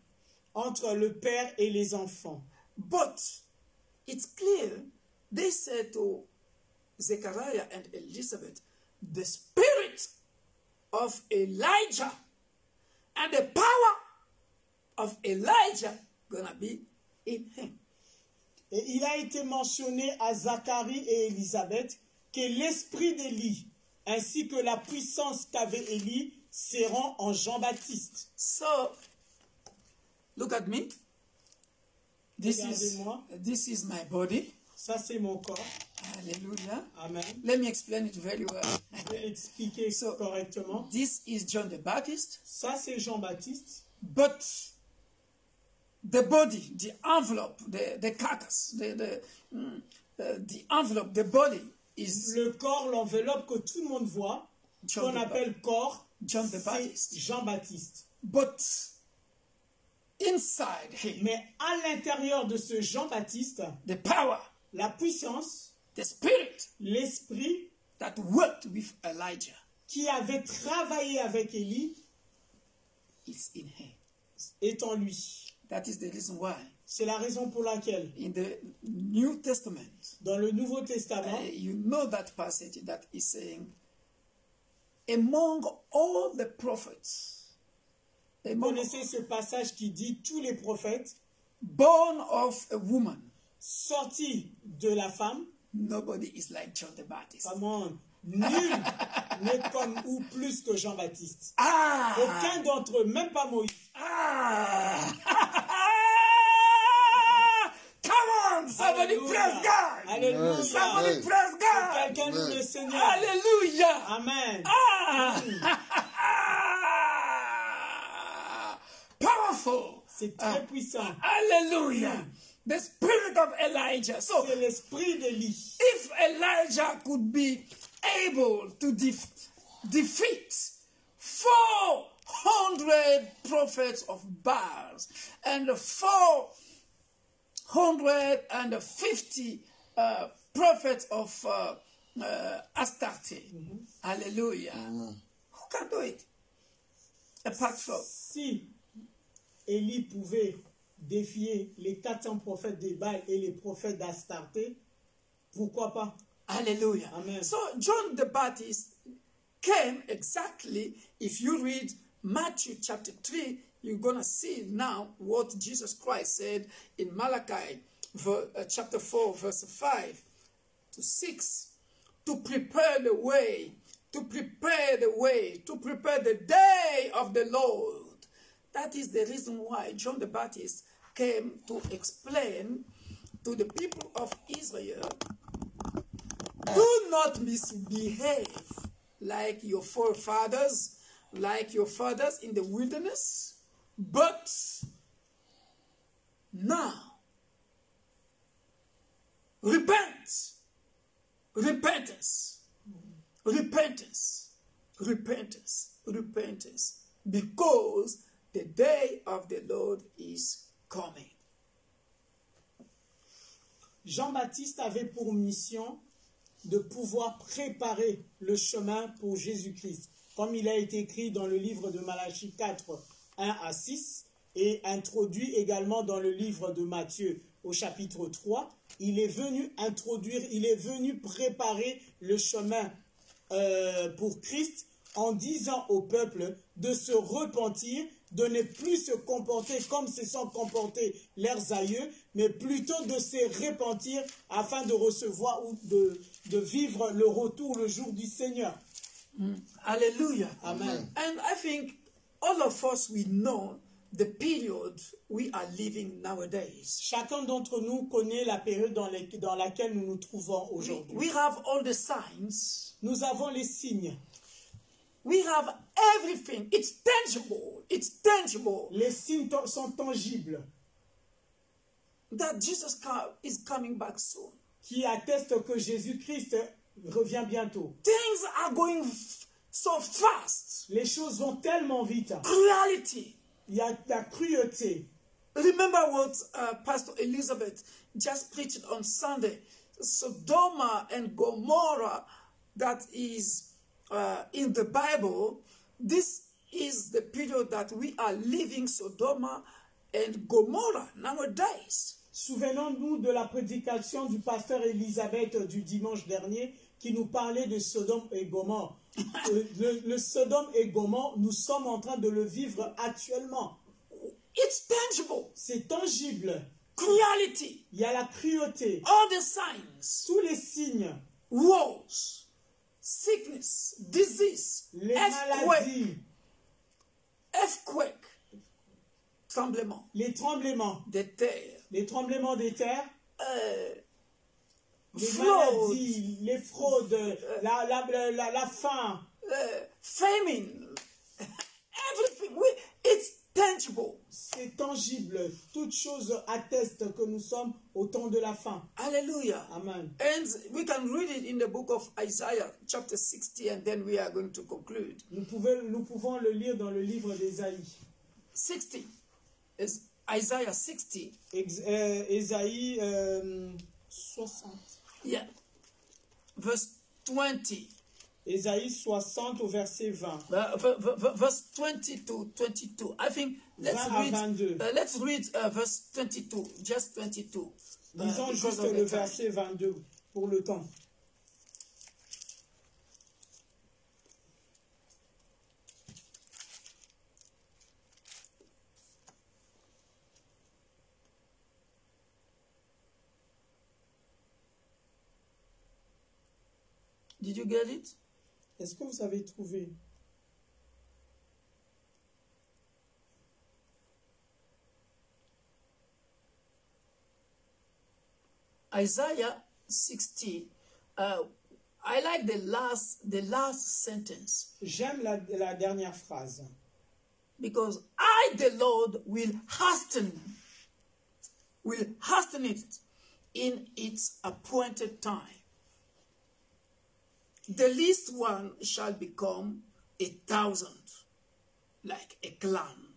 Speaker 2: Entre le père et les enfants.
Speaker 4: But it's clear they said to Zechariah and Elizabeth, the spirit of Elijah and the power of Elijah gonna be in him.
Speaker 2: Et il a été mentionné à Zacharie et Élisabeth que l'esprit d'Élie ainsi que la puissance qu'avait Élie seront en Jean-Baptiste.
Speaker 4: So, look at me. This is my body.
Speaker 2: Ça c'est mon corps.
Speaker 4: Hallelujah.
Speaker 2: Amen.
Speaker 4: Let me explain it very well.
Speaker 2: Je vais expliquer correctement.
Speaker 4: This is John the Baptist.
Speaker 2: Ça c'est Jean-Baptiste.
Speaker 4: But the body, the envelope, the carcass, the envelope, the body is
Speaker 2: le corps, l'enveloppe que tout le monde voit, qu'on appelle corps,
Speaker 4: John the Baptist.
Speaker 2: Jean-Baptiste.
Speaker 4: But inside him,
Speaker 2: mais à l'intérieur de ce Jean-Baptiste,
Speaker 4: the power,
Speaker 2: la puissance,
Speaker 4: the spirit,
Speaker 2: l'esprit
Speaker 4: that worked with Elijah,
Speaker 2: qui avait travaillé avec Élie,
Speaker 4: is in him.
Speaker 2: Est en lui.
Speaker 4: That is the reason why.
Speaker 2: C'est la raison pour laquelle,
Speaker 4: in the New Testament,
Speaker 2: dans le Nouveau Testament,
Speaker 4: you know that passage that is saying, among all the prophets,
Speaker 2: vous connaissez ce passage qui dit tous les prophètes,
Speaker 4: born of a woman,
Speaker 2: sortis de la femme,
Speaker 4: nobody is like John the Baptist.
Speaker 2: Come on. Nul n'est comme ou plus que Jean-Baptiste.
Speaker 4: Ah.
Speaker 2: Aucun d'entre eux, même pas Moïse.
Speaker 4: Ah. Come on, somebody praise God.
Speaker 2: Alléluia.
Speaker 4: Somebody praise God.
Speaker 2: Quelqu'un loue le Seigneur.
Speaker 4: Alléluia.
Speaker 2: Amen.
Speaker 4: Ah. Powerful.
Speaker 2: C'est très puissant.
Speaker 4: Hallelujah. The spirit of Elijah. So,
Speaker 2: c'est l'esprit d'Élie.
Speaker 4: If Elijah could be able to defeat 400 prophets of Baal and 450 prophets of Astarte, hallelujah, who can do it? Apart from.
Speaker 2: Si Élie pouvait défier les 400 prophètes de Baal et les prophètes d'Astarte, pourquoi pas?
Speaker 4: Hallelujah.
Speaker 2: Amen.
Speaker 4: So John the Baptist came exactly, if you read Matthew chapter 3, you're going to see now what Jesus Christ said in Malachi chapter 4, verse 5 to 6, to prepare the way, to prepare the way, to prepare the day of the Lord. That is the reason why John the Baptist came to explain to the people of Israel, do not misbehave like your forefathers, like your fathers in the wilderness, but now repent, repentance, repentance, repentance, repentance, because the day of the Lord is coming.
Speaker 2: Jean-Baptiste avait pour mission de pouvoir préparer le chemin pour Jésus-Christ, comme il a été écrit dans le livre de Malachie 4, 1 à 6, et introduit également dans le livre de Matthieu au chapitre 3. Il est venu introduire, il est venu préparer le chemin pour Christ en disant au peuple de se repentir, de ne plus se comporter comme se sont comportés leurs aïeux, mais plutôt de se repentir afin de recevoir ou de vivre le retour, le jour du Seigneur.
Speaker 4: Hallelujah.
Speaker 2: Amen.
Speaker 4: And I think all of us, we know the period we are living nowadays.
Speaker 2: Chacun d'entre nous connaît la période dans laquelle nous nous trouvons aujourd'hui.
Speaker 4: We have all the signs.
Speaker 2: Nous avons les signes.
Speaker 4: We have everything. It's tangible. It's tangible.
Speaker 2: Les signes sont tangibles.
Speaker 4: That Jesus is coming back soon.
Speaker 2: Qui attestent que Jésus-Christ revient bientôt.
Speaker 4: Things are going so fast.
Speaker 2: Les choses vont tellement vite.
Speaker 4: Cruelty.
Speaker 2: Il y a la cruauté.
Speaker 4: Remember what Pastor Elizabeth just preached on Sunday. Sodom and Gomorrah, that is in the Bible, this is the period that we are living, Sodom and Gomorrah nowadays.
Speaker 2: Souvenons-nous de la prédication du pasteur Elisabeth du dimanche dernier qui nous parlait de Sodome et Gomorrhe. Le Sodome et Gomorrhe, nous sommes en train de le vivre actuellement.
Speaker 4: It's tangible.
Speaker 2: C'est tangible.
Speaker 4: Cruelty.
Speaker 2: Il y a la cruauté.
Speaker 4: All the signs.
Speaker 2: Tous les signes.
Speaker 4: Wars. Sickness. Disease.
Speaker 2: Les maladies.
Speaker 4: Earthquake. Tremblement.
Speaker 2: Les tremblements.
Speaker 4: Des terres.
Speaker 2: Les tremblements des terres. Les
Speaker 4: fraude.
Speaker 2: maladies, les fraudes, la faim.
Speaker 4: Famine. Everything. It's tangible.
Speaker 2: C'est tangible. Toutes choses attestent que nous sommes au temps de la fin.
Speaker 4: Hallelujah.
Speaker 2: Amen.
Speaker 4: And we can read it in the book of Isaiah, chapter 60, and then we are going to conclude.
Speaker 2: Nous pouvons le lire dans le livre d'Ésaïe.
Speaker 4: 60 is Isaiah 60.
Speaker 2: Ésaïe 60.
Speaker 4: Yeah. Verse 20.
Speaker 2: Ésaïe 60 au verset 20.
Speaker 4: Verse 20 to 22. I think let's read verse 22, just 22.
Speaker 2: Lisons juste le verset 22 pour le temps.
Speaker 4: Did you get it?
Speaker 2: Est-ce que vous avez trouvé?
Speaker 4: Isaiah 60. I like the last sentence.
Speaker 2: J'aime la dernière phrase.
Speaker 4: Because I, the Lord, will hasten it in its appointed time. The least one shall become 1,000, like a clan.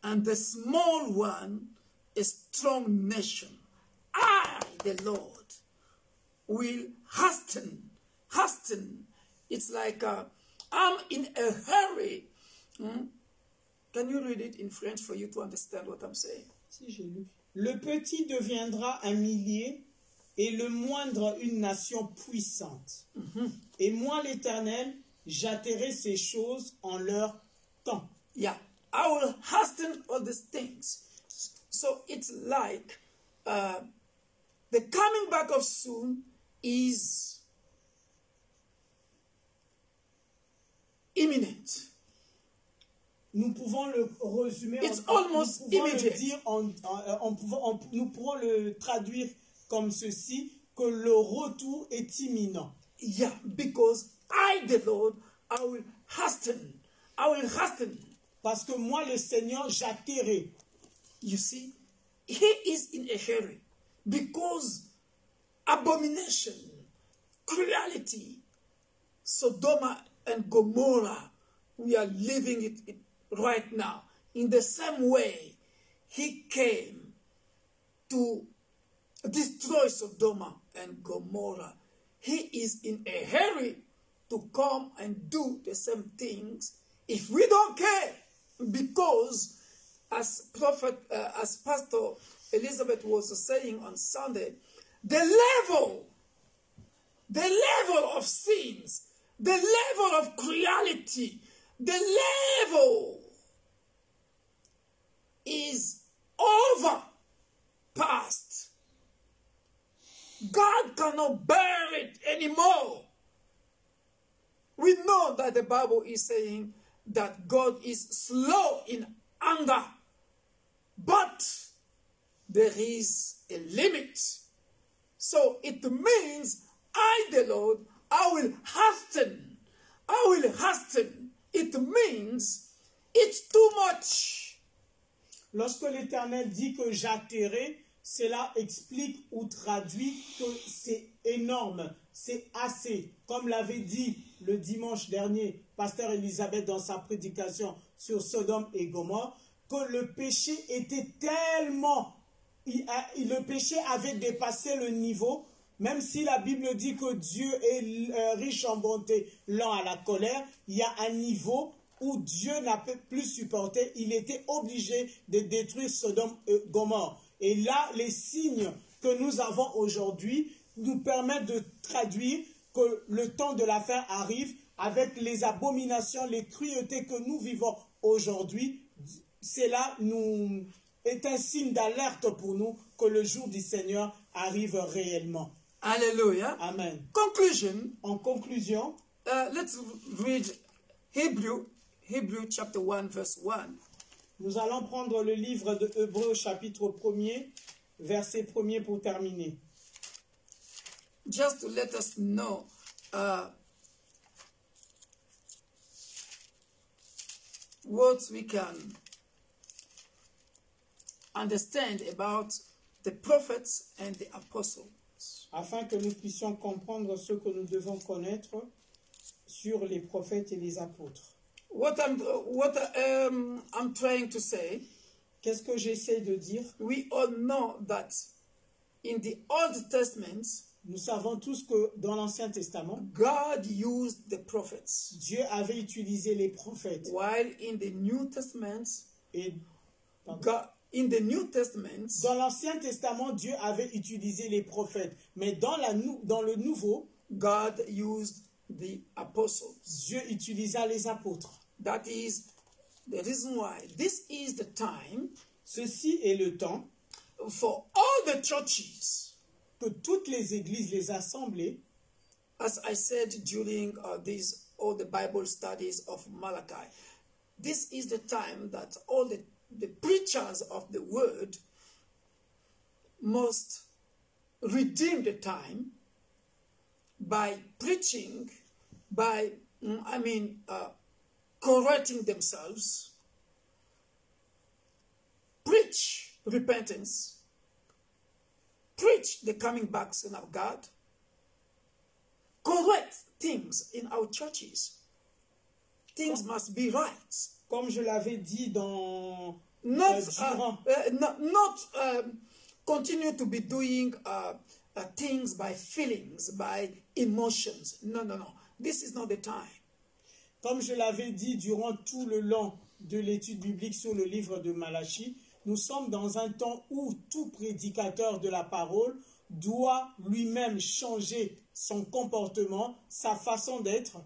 Speaker 4: And the small one, a strong nation. I, the Lord, will hasten. It's like I'm in a hurry. Can you read it in French for you to understand what I'm saying?
Speaker 2: Si, j'ai lu. Le petit deviendra un millier et le moindre une nation puissante. Et moi, l'Éternel, j'hâterai ces choses en leur temps.
Speaker 4: Yeah, I will hasten all these things. So it's like the coming back of soon is imminent.
Speaker 2: Nous pouvons le résumer,
Speaker 4: It's almost immediate.
Speaker 2: Nous pouvons le traduire comme ceci, que le retour est imminent.
Speaker 4: Yeah, because I, the Lord, I will hasten.
Speaker 2: Parce que moi, le Seigneur, j'hâterai.
Speaker 4: You see, he is in a hurry. Because abomination, cruelty, Sodom and Gomorrah, we are living it right now. In the same way, he came to destroy Sodom and Gomorrah. He is in a hurry to come and do the same things if we don't care. Because as Pastor Elizabeth was saying on Sunday, the level of sins, the level of cruelty, the level is over past. God cannot bear it anymore. We know that the Bible is saying that God is slow in anger, but there is a limit. So it means I, the Lord, I will hasten. It means it's too much.
Speaker 2: Lorsque l'Éternel dit que j'hâterai, cela explique ou traduit que c'est énorme, c'est assez. Comme l'avait dit le dimanche dernier, Pasteur Elisabeth dans sa prédication sur Sodome et Gomorrhe, que le péché était tellement... Le péché avait dépassé le niveau, même si la Bible dit que Dieu est riche en bonté, lent à la colère, il y a un niveau où Dieu n'a plus supporté, il était obligé de détruire Sodome et Gomorrhe. Et là, les signes que nous avons aujourd'hui nous permettent de traduire que le temps de la fin arrive avec les abominations, les cruautés que nous vivons aujourd'hui. Cela est un signe d'alerte pour nous que le jour du Seigneur arrive réellement.
Speaker 4: Hallelujah.
Speaker 2: Amen.
Speaker 4: Conclusion.
Speaker 2: En conclusion,
Speaker 4: let's read Hebrew chapter 1 verse 1.
Speaker 2: Nous allons prendre le livre de Hébreux chapitre 1er, verset 1er pour terminer.
Speaker 4: Just to let us know what we can understand about the prophets and the apostles.
Speaker 2: Afin que nous puissions comprendre ce que nous devons connaître sur les prophètes et les apôtres.
Speaker 4: What I'm trying to say,
Speaker 2: qu'est-ce que j'essaie de dire?
Speaker 4: We all know that in the Old Testament,
Speaker 2: nous savons tous que dans l'Ancien Testament,
Speaker 4: God used the prophets.
Speaker 2: Dieu avait utilisé les prophètes.
Speaker 4: While in the New Testament,
Speaker 2: dans l'Ancien Testament, Dieu avait utilisé les prophètes, mais dans le Nouveau,
Speaker 4: God used the apostles.
Speaker 2: Dieu utilisa les apôtres.
Speaker 4: That is the reason why this is the time.
Speaker 2: Ceci est le temps
Speaker 4: for all the churches,
Speaker 2: que toutes les églises, les assemblées,
Speaker 4: as I said during all the Bible studies of Malachi, this is the time that all the preachers of the word must redeem the time by preaching, by correcting themselves, preach repentance, preach the coming back soon of God, correct things in our churches. Things must be right.
Speaker 2: Comme je l'avais dit dans
Speaker 4: not continue to be doing things by feelings, by emotions. No. This is not the time.
Speaker 2: Comme je l'avais dit durant tout le long de l'étude biblique sur le livre de Malachie, nous sommes dans un temps où tout prédicateur de la parole doit lui-même changer son comportement, sa façon d'être,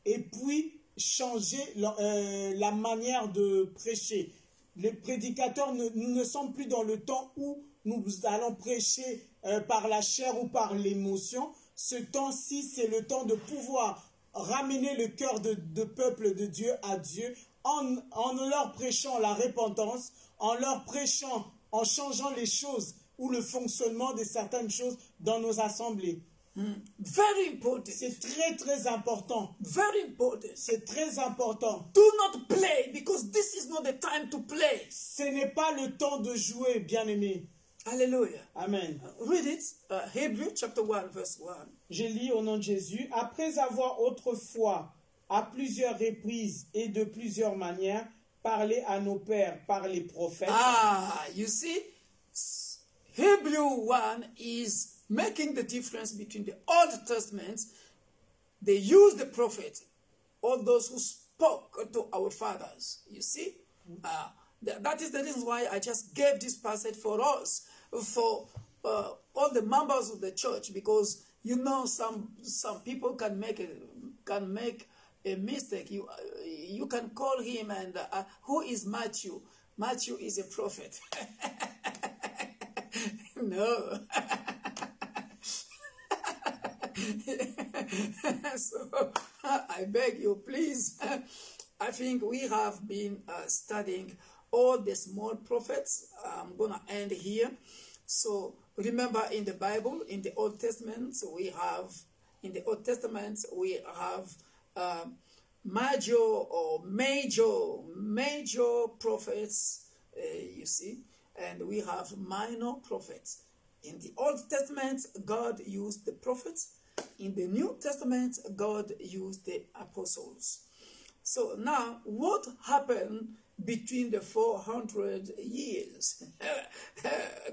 Speaker 2: et puis changer la manière de prêcher. Les prédicateurs, nous ne sommes plus dans le temps où nous allons prêcher par la chair ou par l'émotion. Ce temps-ci, c'est le temps de pouvoir ramener le cœur de peuple de Dieu à Dieu en leur prêchant la repentance, en leur prêchant, en changeant les choses ou le fonctionnement de certaines choses dans nos assemblées.
Speaker 4: Very important.
Speaker 2: C'est très important.
Speaker 4: Very important.
Speaker 2: C'est très important.
Speaker 4: Do not play because this is not the time to play.
Speaker 2: Ce n'est pas le temps de jouer, bien-aimé.
Speaker 4: Hallelujah.
Speaker 2: Amen.
Speaker 4: Read it. Hebrew chapter 1 verse 1.
Speaker 2: Je lis au nom de Jésus. Après avoir autrefois, à plusieurs reprises et de plusieurs manières, parlé à nos pères par les prophètes.
Speaker 4: You see, Hebrew 1 is making the difference between the Old Testament. They use the prophets, all those who spoke to our fathers. You see, that is the reason why I just gave this passage for us, for all the members of the church, because you know some people can make a mistake. You can call him and who is Matthew? Matthew is a prophet. No. So I beg you, please. I think we have been studying all the small prophets. I'm going to end here. So remember, in the Bible, in the Old Testament, we have major prophets, you see, and we have minor prophets. In the Old Testament, God used the prophets. In the New Testament, God used the apostles. So now, what happened between the 400 years?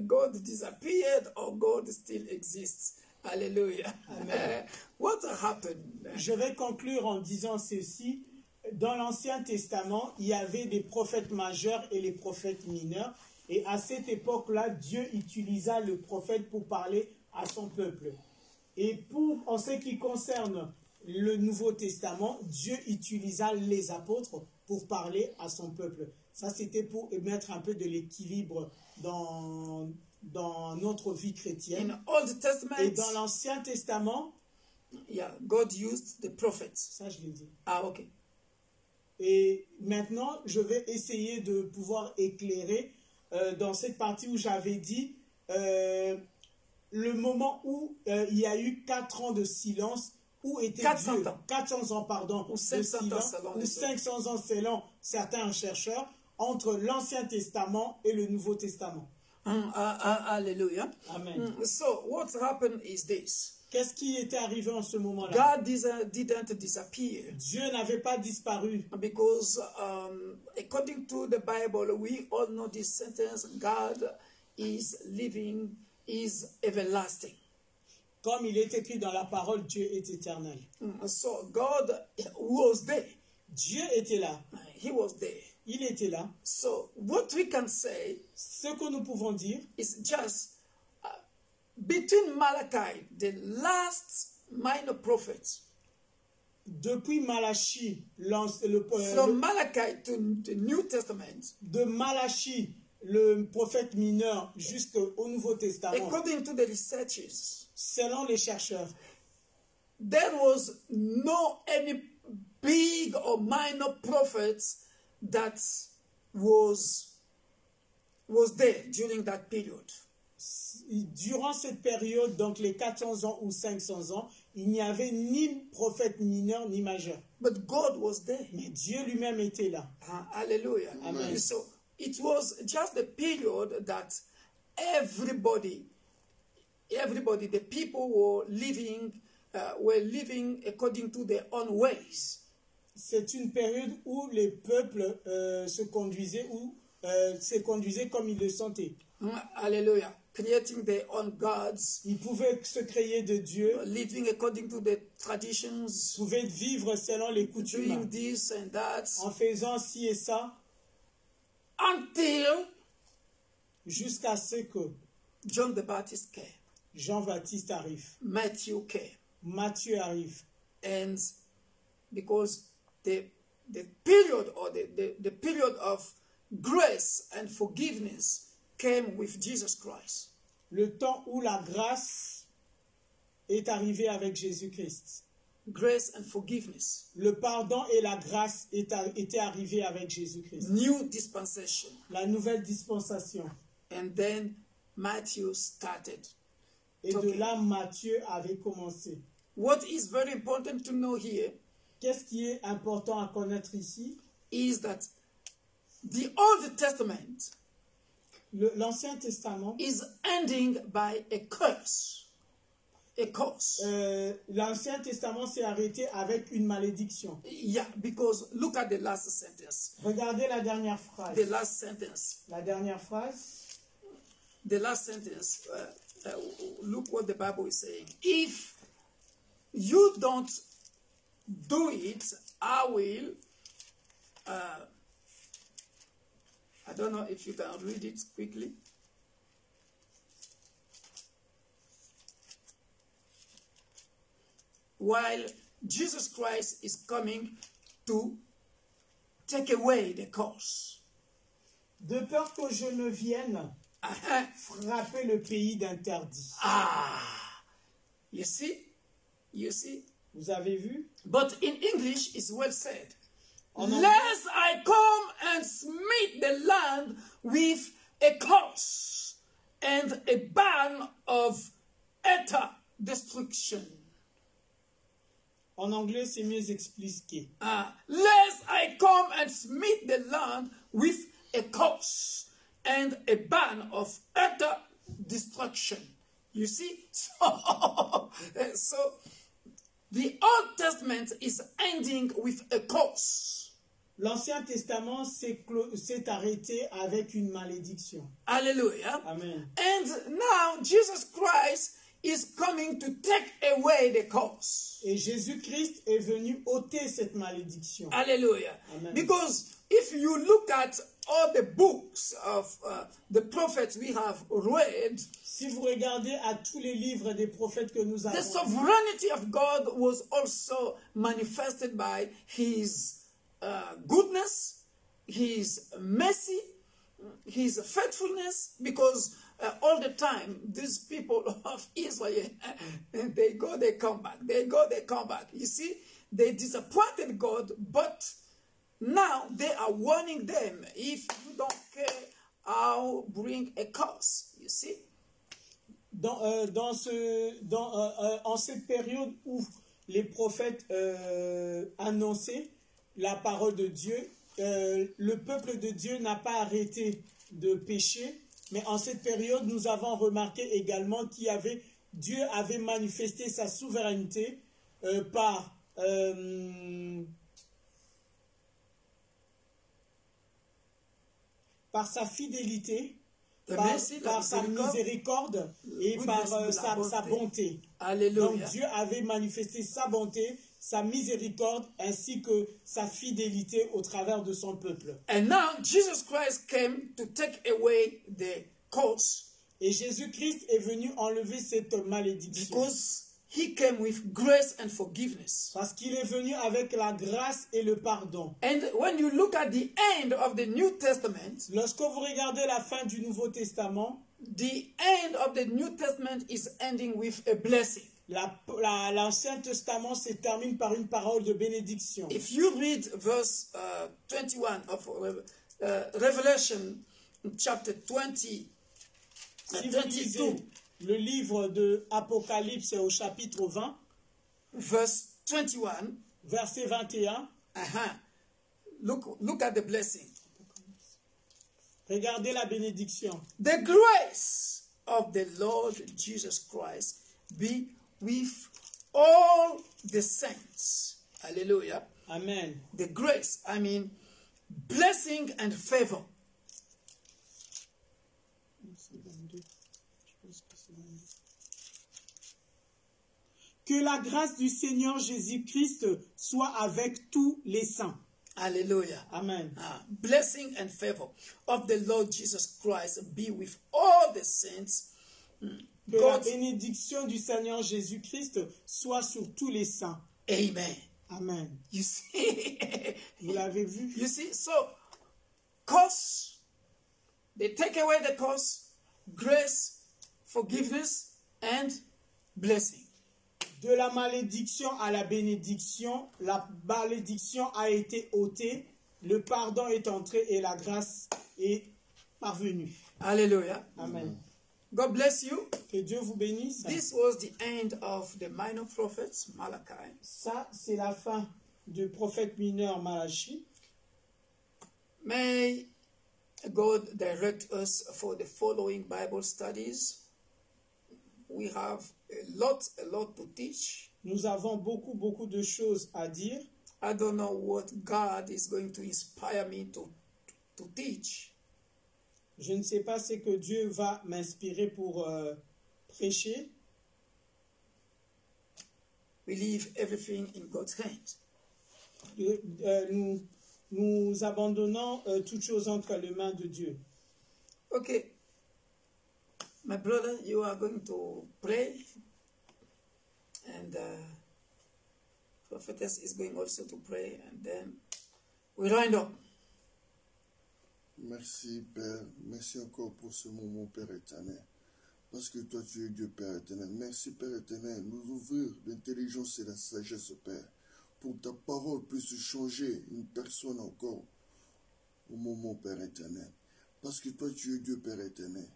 Speaker 4: God disappeared or God still exists? Hallelujah.
Speaker 2: Amen.
Speaker 4: What happened?
Speaker 2: Je vais conclure en disant ceci. Dans l'Ancien Testament, il y avait des prophètes majeurs et les prophètes mineurs. Et à cette époque-là, Dieu utilisa le prophète pour parler à son peuple. Et en ce qui concerne le Nouveau Testament, Dieu utilisa les apôtres pour parler à son peuple. Ça, c'était pour mettre un peu de l'équilibre dans notre vie chrétienne.
Speaker 4: In Old Testament,
Speaker 2: et dans l'Ancien Testament,
Speaker 4: God used the prophets.
Speaker 2: Ça, je l'ai dit.
Speaker 4: Ah, ok.
Speaker 2: Et maintenant, je vais essayer de pouvoir éclairer dans cette partie où j'avais dit le moment où il y a eu 4 ans de silence, où était
Speaker 4: 400
Speaker 2: Dieu.
Speaker 4: ans.
Speaker 2: 400 ans, pardon,
Speaker 4: Ou 500
Speaker 2: de silence,
Speaker 4: ans,
Speaker 2: ou 500 ans selon certains chercheurs, entre l'Ancien Testament et le Nouveau Testament.
Speaker 4: Hallelujah.
Speaker 2: Amen.
Speaker 4: So what happened is this.
Speaker 2: Qu'est-ce qui était arrivé en ce moment-là?
Speaker 4: God didn't disappear.
Speaker 2: Dieu n'avait pas disparu.
Speaker 4: Because according to the Bible, we all know this sentence, God is living, is everlasting.
Speaker 2: Comme il est écrit dans la parole, Dieu est éternel.
Speaker 4: So God was there.
Speaker 2: Dieu était là.
Speaker 4: He was there.
Speaker 2: Il était là.
Speaker 4: So what we can say,
Speaker 2: ce que nous pouvons dire,
Speaker 4: is just between Malachi, the last minor prophet,
Speaker 2: depuis Malachi,
Speaker 4: from Malachi to the New Testament,
Speaker 2: de Malachi, le prophète mineur, jusqu'au Nouveau Testament,
Speaker 4: according to the researchers,
Speaker 2: selon les chercheurs,
Speaker 4: there was no any big or minor prophets that was there during that period.
Speaker 2: Durant cette période, donc les 400 ans ou 500 ans, il n'y avait ni prophète mineur ni majeur.
Speaker 4: But God was there.
Speaker 2: Mais Dieu lui-même était là.
Speaker 4: Hallelujah.
Speaker 2: Amen.
Speaker 4: So it was just the period that everybody, the people were living according to their own ways.
Speaker 2: C'est une période où les peuples se conduisaient comme ils le sentaient.
Speaker 4: Hallelujah. Creating their own gods.
Speaker 2: Ils pouvaient se créer de Dieu.
Speaker 4: Living according to the traditions.
Speaker 2: Ils pouvaient vivre selon les coutumes.
Speaker 4: Doing this and that.
Speaker 2: En faisant ci et ça.
Speaker 4: Until
Speaker 2: jusqu'à ce que
Speaker 4: John the Baptist came.
Speaker 2: Jean-Baptiste arrive.
Speaker 4: Matthew came.
Speaker 2: Matthieu arrive.
Speaker 4: And because the period or the period of grace and forgiveness came with Jesus Christ.
Speaker 2: Le temps où la grâce est arrivée avec Jésus-Christ.
Speaker 4: Grace and forgiveness.
Speaker 2: Le pardon et la grâce étaient arrivés avec Jésus-Christ.
Speaker 4: New dispensation.
Speaker 2: La nouvelle dispensation.
Speaker 4: And then Matthew started.
Speaker 2: Et de là, Matthieu avait commencé.
Speaker 4: What is very important to know here,
Speaker 2: qu'est-ce qui est important à connaître ici,
Speaker 4: is that the Old Testament
Speaker 2: l'Ancien Testament
Speaker 4: is ending by a curse. A curse.
Speaker 2: L'Ancien Testament s'est arrêté avec une malédiction.
Speaker 4: Yeah, because look at the last sentence.
Speaker 2: Regardez la dernière phrase.
Speaker 4: The last sentence.
Speaker 2: La dernière phrase.
Speaker 4: The last sentence. Look what the Bible is saying. If you don't do it, I will. I don't know if you can read it quickly. While Jesus Christ is coming to take away the curse.
Speaker 2: De peur que je ne vienne frapper le pays d'interdit.
Speaker 4: You see? You see?
Speaker 2: Vous avez vu?
Speaker 4: But in English, it's well said. Lest I come and smite the land with a curse and a ban of utter destruction.
Speaker 2: En anglais, c'est mieux expliqué.
Speaker 4: Lest I come and smite the land with a curse and a ban of utter destruction. You see? So the Old Testament is ending with a curse.
Speaker 2: L'Ancien Testament s'est arrêté avec une malédiction.
Speaker 4: Hallelujah.
Speaker 2: Amen.
Speaker 4: And now Jesus Christ is coming to take away the curse.
Speaker 2: Et Jésus-Christ est venu ôter cette malédiction.
Speaker 4: Hallelujah.
Speaker 2: Amen.
Speaker 4: Because if you look at all the books of the prophets we have read,
Speaker 2: si vous regardez à tous les livres des prophètes que nous avons,
Speaker 4: the sovereignty of God was also manifested by His goodness, His mercy, His faithfulness, because all the time these people of Israel, they go, they come back, they go, they come back. You see, they disappointed God, but now they are warning them, if you don't care, I'll bring a curse. You see?
Speaker 2: En cette période où les prophètes annonçaient la parole de Dieu, le peuple de Dieu n'a pas arrêté de pécher, mais en cette période, nous avons remarqué également Dieu avait manifesté sa souveraineté par sa fidélité, par sa miséricorde et par sa bonté.
Speaker 4: Alléluia.
Speaker 2: Donc Dieu avait manifesté sa bonté, sa miséricorde ainsi que sa fidélité au travers de son peuple.
Speaker 4: And now Jesus Christ came to take away the curse.
Speaker 2: Et Jésus-Christ est venu enlever cette malédiction.
Speaker 4: Because He came with grace and forgiveness.
Speaker 2: Parce qu'il est venu avec la grâce et le pardon.
Speaker 4: And when you look at the end of the New Testament,
Speaker 2: lorsque vous regardez la fin du Nouveau Testament,
Speaker 4: the end of the New Testament is ending with a blessing.
Speaker 2: L'Ancien Testament se termine par une parole de bénédiction.
Speaker 4: If you read verse 21 of Revelation, chapter 20,
Speaker 2: si vous lisez le livre de Apocalypse au chapitre 20,
Speaker 4: verse 21,
Speaker 2: verset 21,
Speaker 4: look at the blessing.
Speaker 2: Regardez la bénédiction.
Speaker 4: The grace of the Lord Jesus Christ be with all the saints. Hallelujah.
Speaker 2: Amen.
Speaker 4: The grace, I mean, blessing and favor.
Speaker 2: Que la grâce du Seigneur Jésus-Christ soit avec tous les saints.
Speaker 4: Hallelujah.
Speaker 2: Amen.
Speaker 4: Blessing and favor of the Lord Jesus Christ be with all the saints.
Speaker 2: Que la bénédiction du Seigneur Jésus-Christ soit sur tous les saints.
Speaker 4: Amen.
Speaker 2: Amen.
Speaker 4: You see?
Speaker 2: Vous l'avez vu?
Speaker 4: You see? So, curse, they take away the curse, grace, forgiveness, and blessing.
Speaker 2: De la malédiction à la bénédiction a été ôtée, le pardon est entré et la grâce est parvenue.
Speaker 4: Hallelujah.
Speaker 2: Amen.
Speaker 4: God bless you.
Speaker 2: Que Dieu vous bénisse.
Speaker 4: This was the end of the minor prophets, Malachi.
Speaker 2: Ça, c'est la fin du prophète mineur Malachi.
Speaker 4: May God direct us for the following Bible studies. We have a lot to teach.
Speaker 2: Nous avons beaucoup de choses à dire.
Speaker 4: I don't know what God is going to inspire me to teach.
Speaker 2: Je ne sais pas ce que Dieu va m'inspirer pour prêcher.
Speaker 4: We leave everything in God's hands.
Speaker 2: Nous abandonnons toutes choses entre les mains de Dieu.
Speaker 4: Okay. My brother, you are going to pray, and prophetess is going also to pray, and then we wind up.
Speaker 3: Merci, Père. Merci encore pour ce moment, Père éternel. Parce que toi, tu es Dieu, Père éternel. Merci, Père éternel, nous ouvrir l'intelligence et la sagesse, Père, pour ta parole puisse changer une personne encore au moment, Père éternel. Parce que toi, tu es Dieu, Père éternel.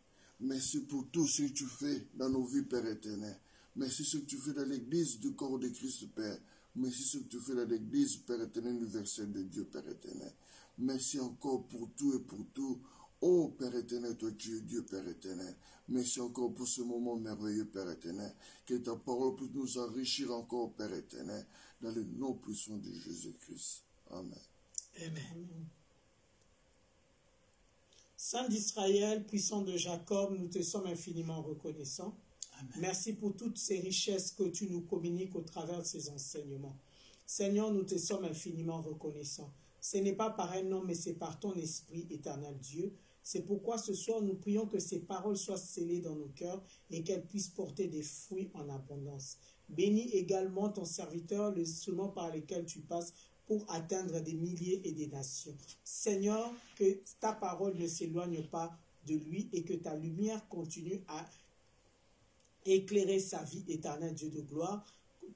Speaker 3: Merci pour tout ce que tu fais dans nos vies, Père éternel. Merci ce que tu fais dans l'église du corps de Christ, Père. Merci ce que tu fais dans l'église, Père éternel, universel de Dieu, Père éternel. Merci encore pour tout et pour tout. Oh, Père éternel, toi tu es Dieu, Père éternel. Merci encore pour ce moment merveilleux, Père éternel. Que ta parole puisse nous enrichir encore, Père éternel, dans le nom puissant de Jésus-Christ. Amen.
Speaker 4: Amen.
Speaker 2: Saint d'Israël, puissant de Jacob, nous te sommes infiniment reconnaissants.
Speaker 4: Amen.
Speaker 2: Merci pour toutes ces richesses que tu nous communiques au travers de ces enseignements. Seigneur, nous te sommes infiniment reconnaissants. Ce n'est pas par un homme, mais c'est par ton esprit, éternel Dieu. C'est pourquoi ce soir, nous prions que ces paroles soient scellées dans nos cœurs et qu'elles puissent porter des fruits en abondance. Bénis également ton serviteur, le instrument par lequel tu passes pour atteindre des milliers et des nations. Seigneur, que ta parole ne s'éloigne pas de lui et que ta lumière continue à éclairer sa vie, éternelle Dieu de gloire.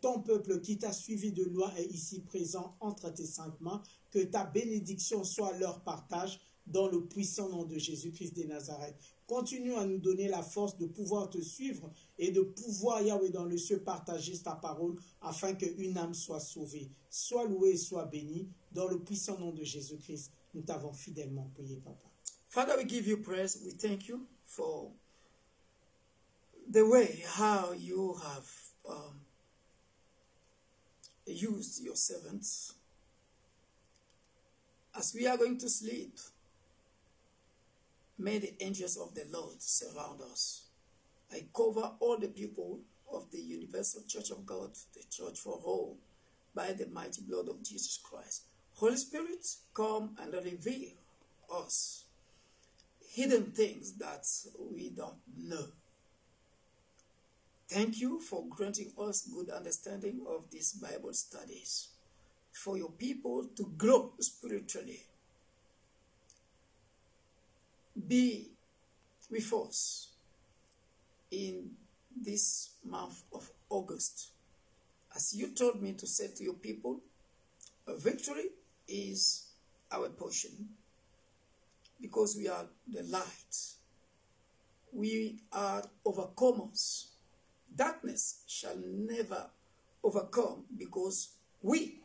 Speaker 2: Ton peuple qui t'a suivi de loin est ici présent entre tes saintes mains. Que ta bénédiction soit leur partage dans le puissant nom de Jésus-Christ de Nazareth. Continue à nous donner la force de pouvoir te suivre et de pouvoir, Yahweh, dans le ciel, partager ta parole afin qu'une âme soit sauvée. Sois loué et sois béni dans le puissant nom de Jésus-Christ. Nous t'avons fidèlement prié, Papa.
Speaker 4: Father, we give you praise. We thank you for the way how you have used your servants. As we are going to sleep, may the angels of the Lord surround us. I cover all the people of the Universal Church of God, the Church for All, by the mighty blood of Jesus Christ. Holy Spirit, come and reveal us hidden things that we don't know. Thank you for granting us good understanding of these Bible studies, for your people to grow spiritually. Be with us in this month of August. As you told me to say to your people, victory is our portion because we are the light. We are overcomers. Darkness shall never overcome because we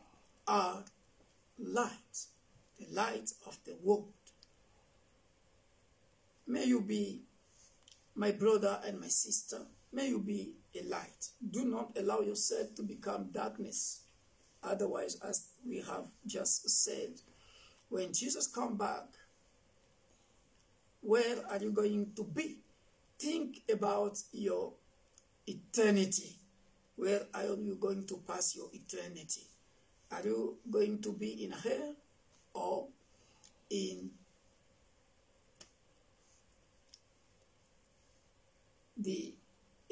Speaker 4: are light, the light of the world. May you be my brother and my sister. May you be a light. Do not allow yourself to become darkness. Otherwise, as we have just said, when Jesus comes back, where are you going to be? Think about your eternity. Where are you going to pass your eternity? Are you going to be in hell or in the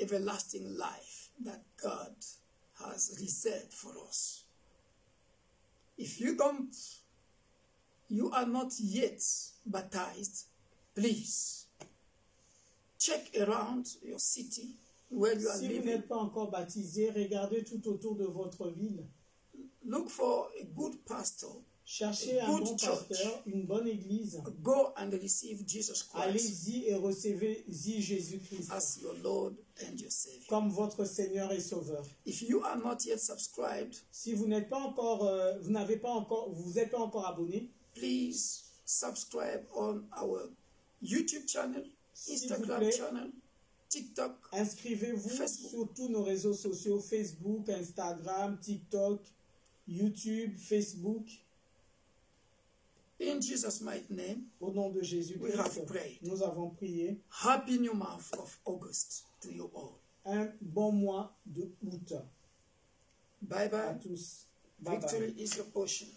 Speaker 4: everlasting life that God has reserved for us? If you are not yet baptized, please check around your city where you are
Speaker 2: Si
Speaker 4: living.
Speaker 2: vous n'êtes pas encore baptisé, regardez tout autour de votre ville.
Speaker 4: Look for a good pastor.
Speaker 2: Cherchez un bon pasteur, une bonne église.
Speaker 4: Go and receive Jesus Christ
Speaker 2: Allez-y et recevez-y Jésus-Christ
Speaker 4: as your Lord and your Savior.
Speaker 2: comme votre Seigneur et Sauveur.
Speaker 4: If you are not yet subscribed,
Speaker 2: Si vous n'êtes pas encore, vous n'êtes pas encore abonné,
Speaker 4: please subscribe on our YouTube channel,
Speaker 2: S'il vous
Speaker 4: Instagram
Speaker 2: plaît.
Speaker 4: channel, TikTok.
Speaker 2: inscrivez-vous
Speaker 4: Facebook.
Speaker 2: sur tous nos réseaux sociaux, Facebook, Instagram, TikTok, YouTube, Facebook.
Speaker 4: In Jesus' mighty name,
Speaker 2: Au nom de
Speaker 4: We
Speaker 2: Jésus-Christ,
Speaker 4: have prayed.
Speaker 2: nous avons prié.
Speaker 4: happy new month of August to you all.
Speaker 2: Un bon mois de août
Speaker 4: Bye
Speaker 2: à
Speaker 4: bye.
Speaker 2: tous. Bye bye.
Speaker 4: Victory is your portion.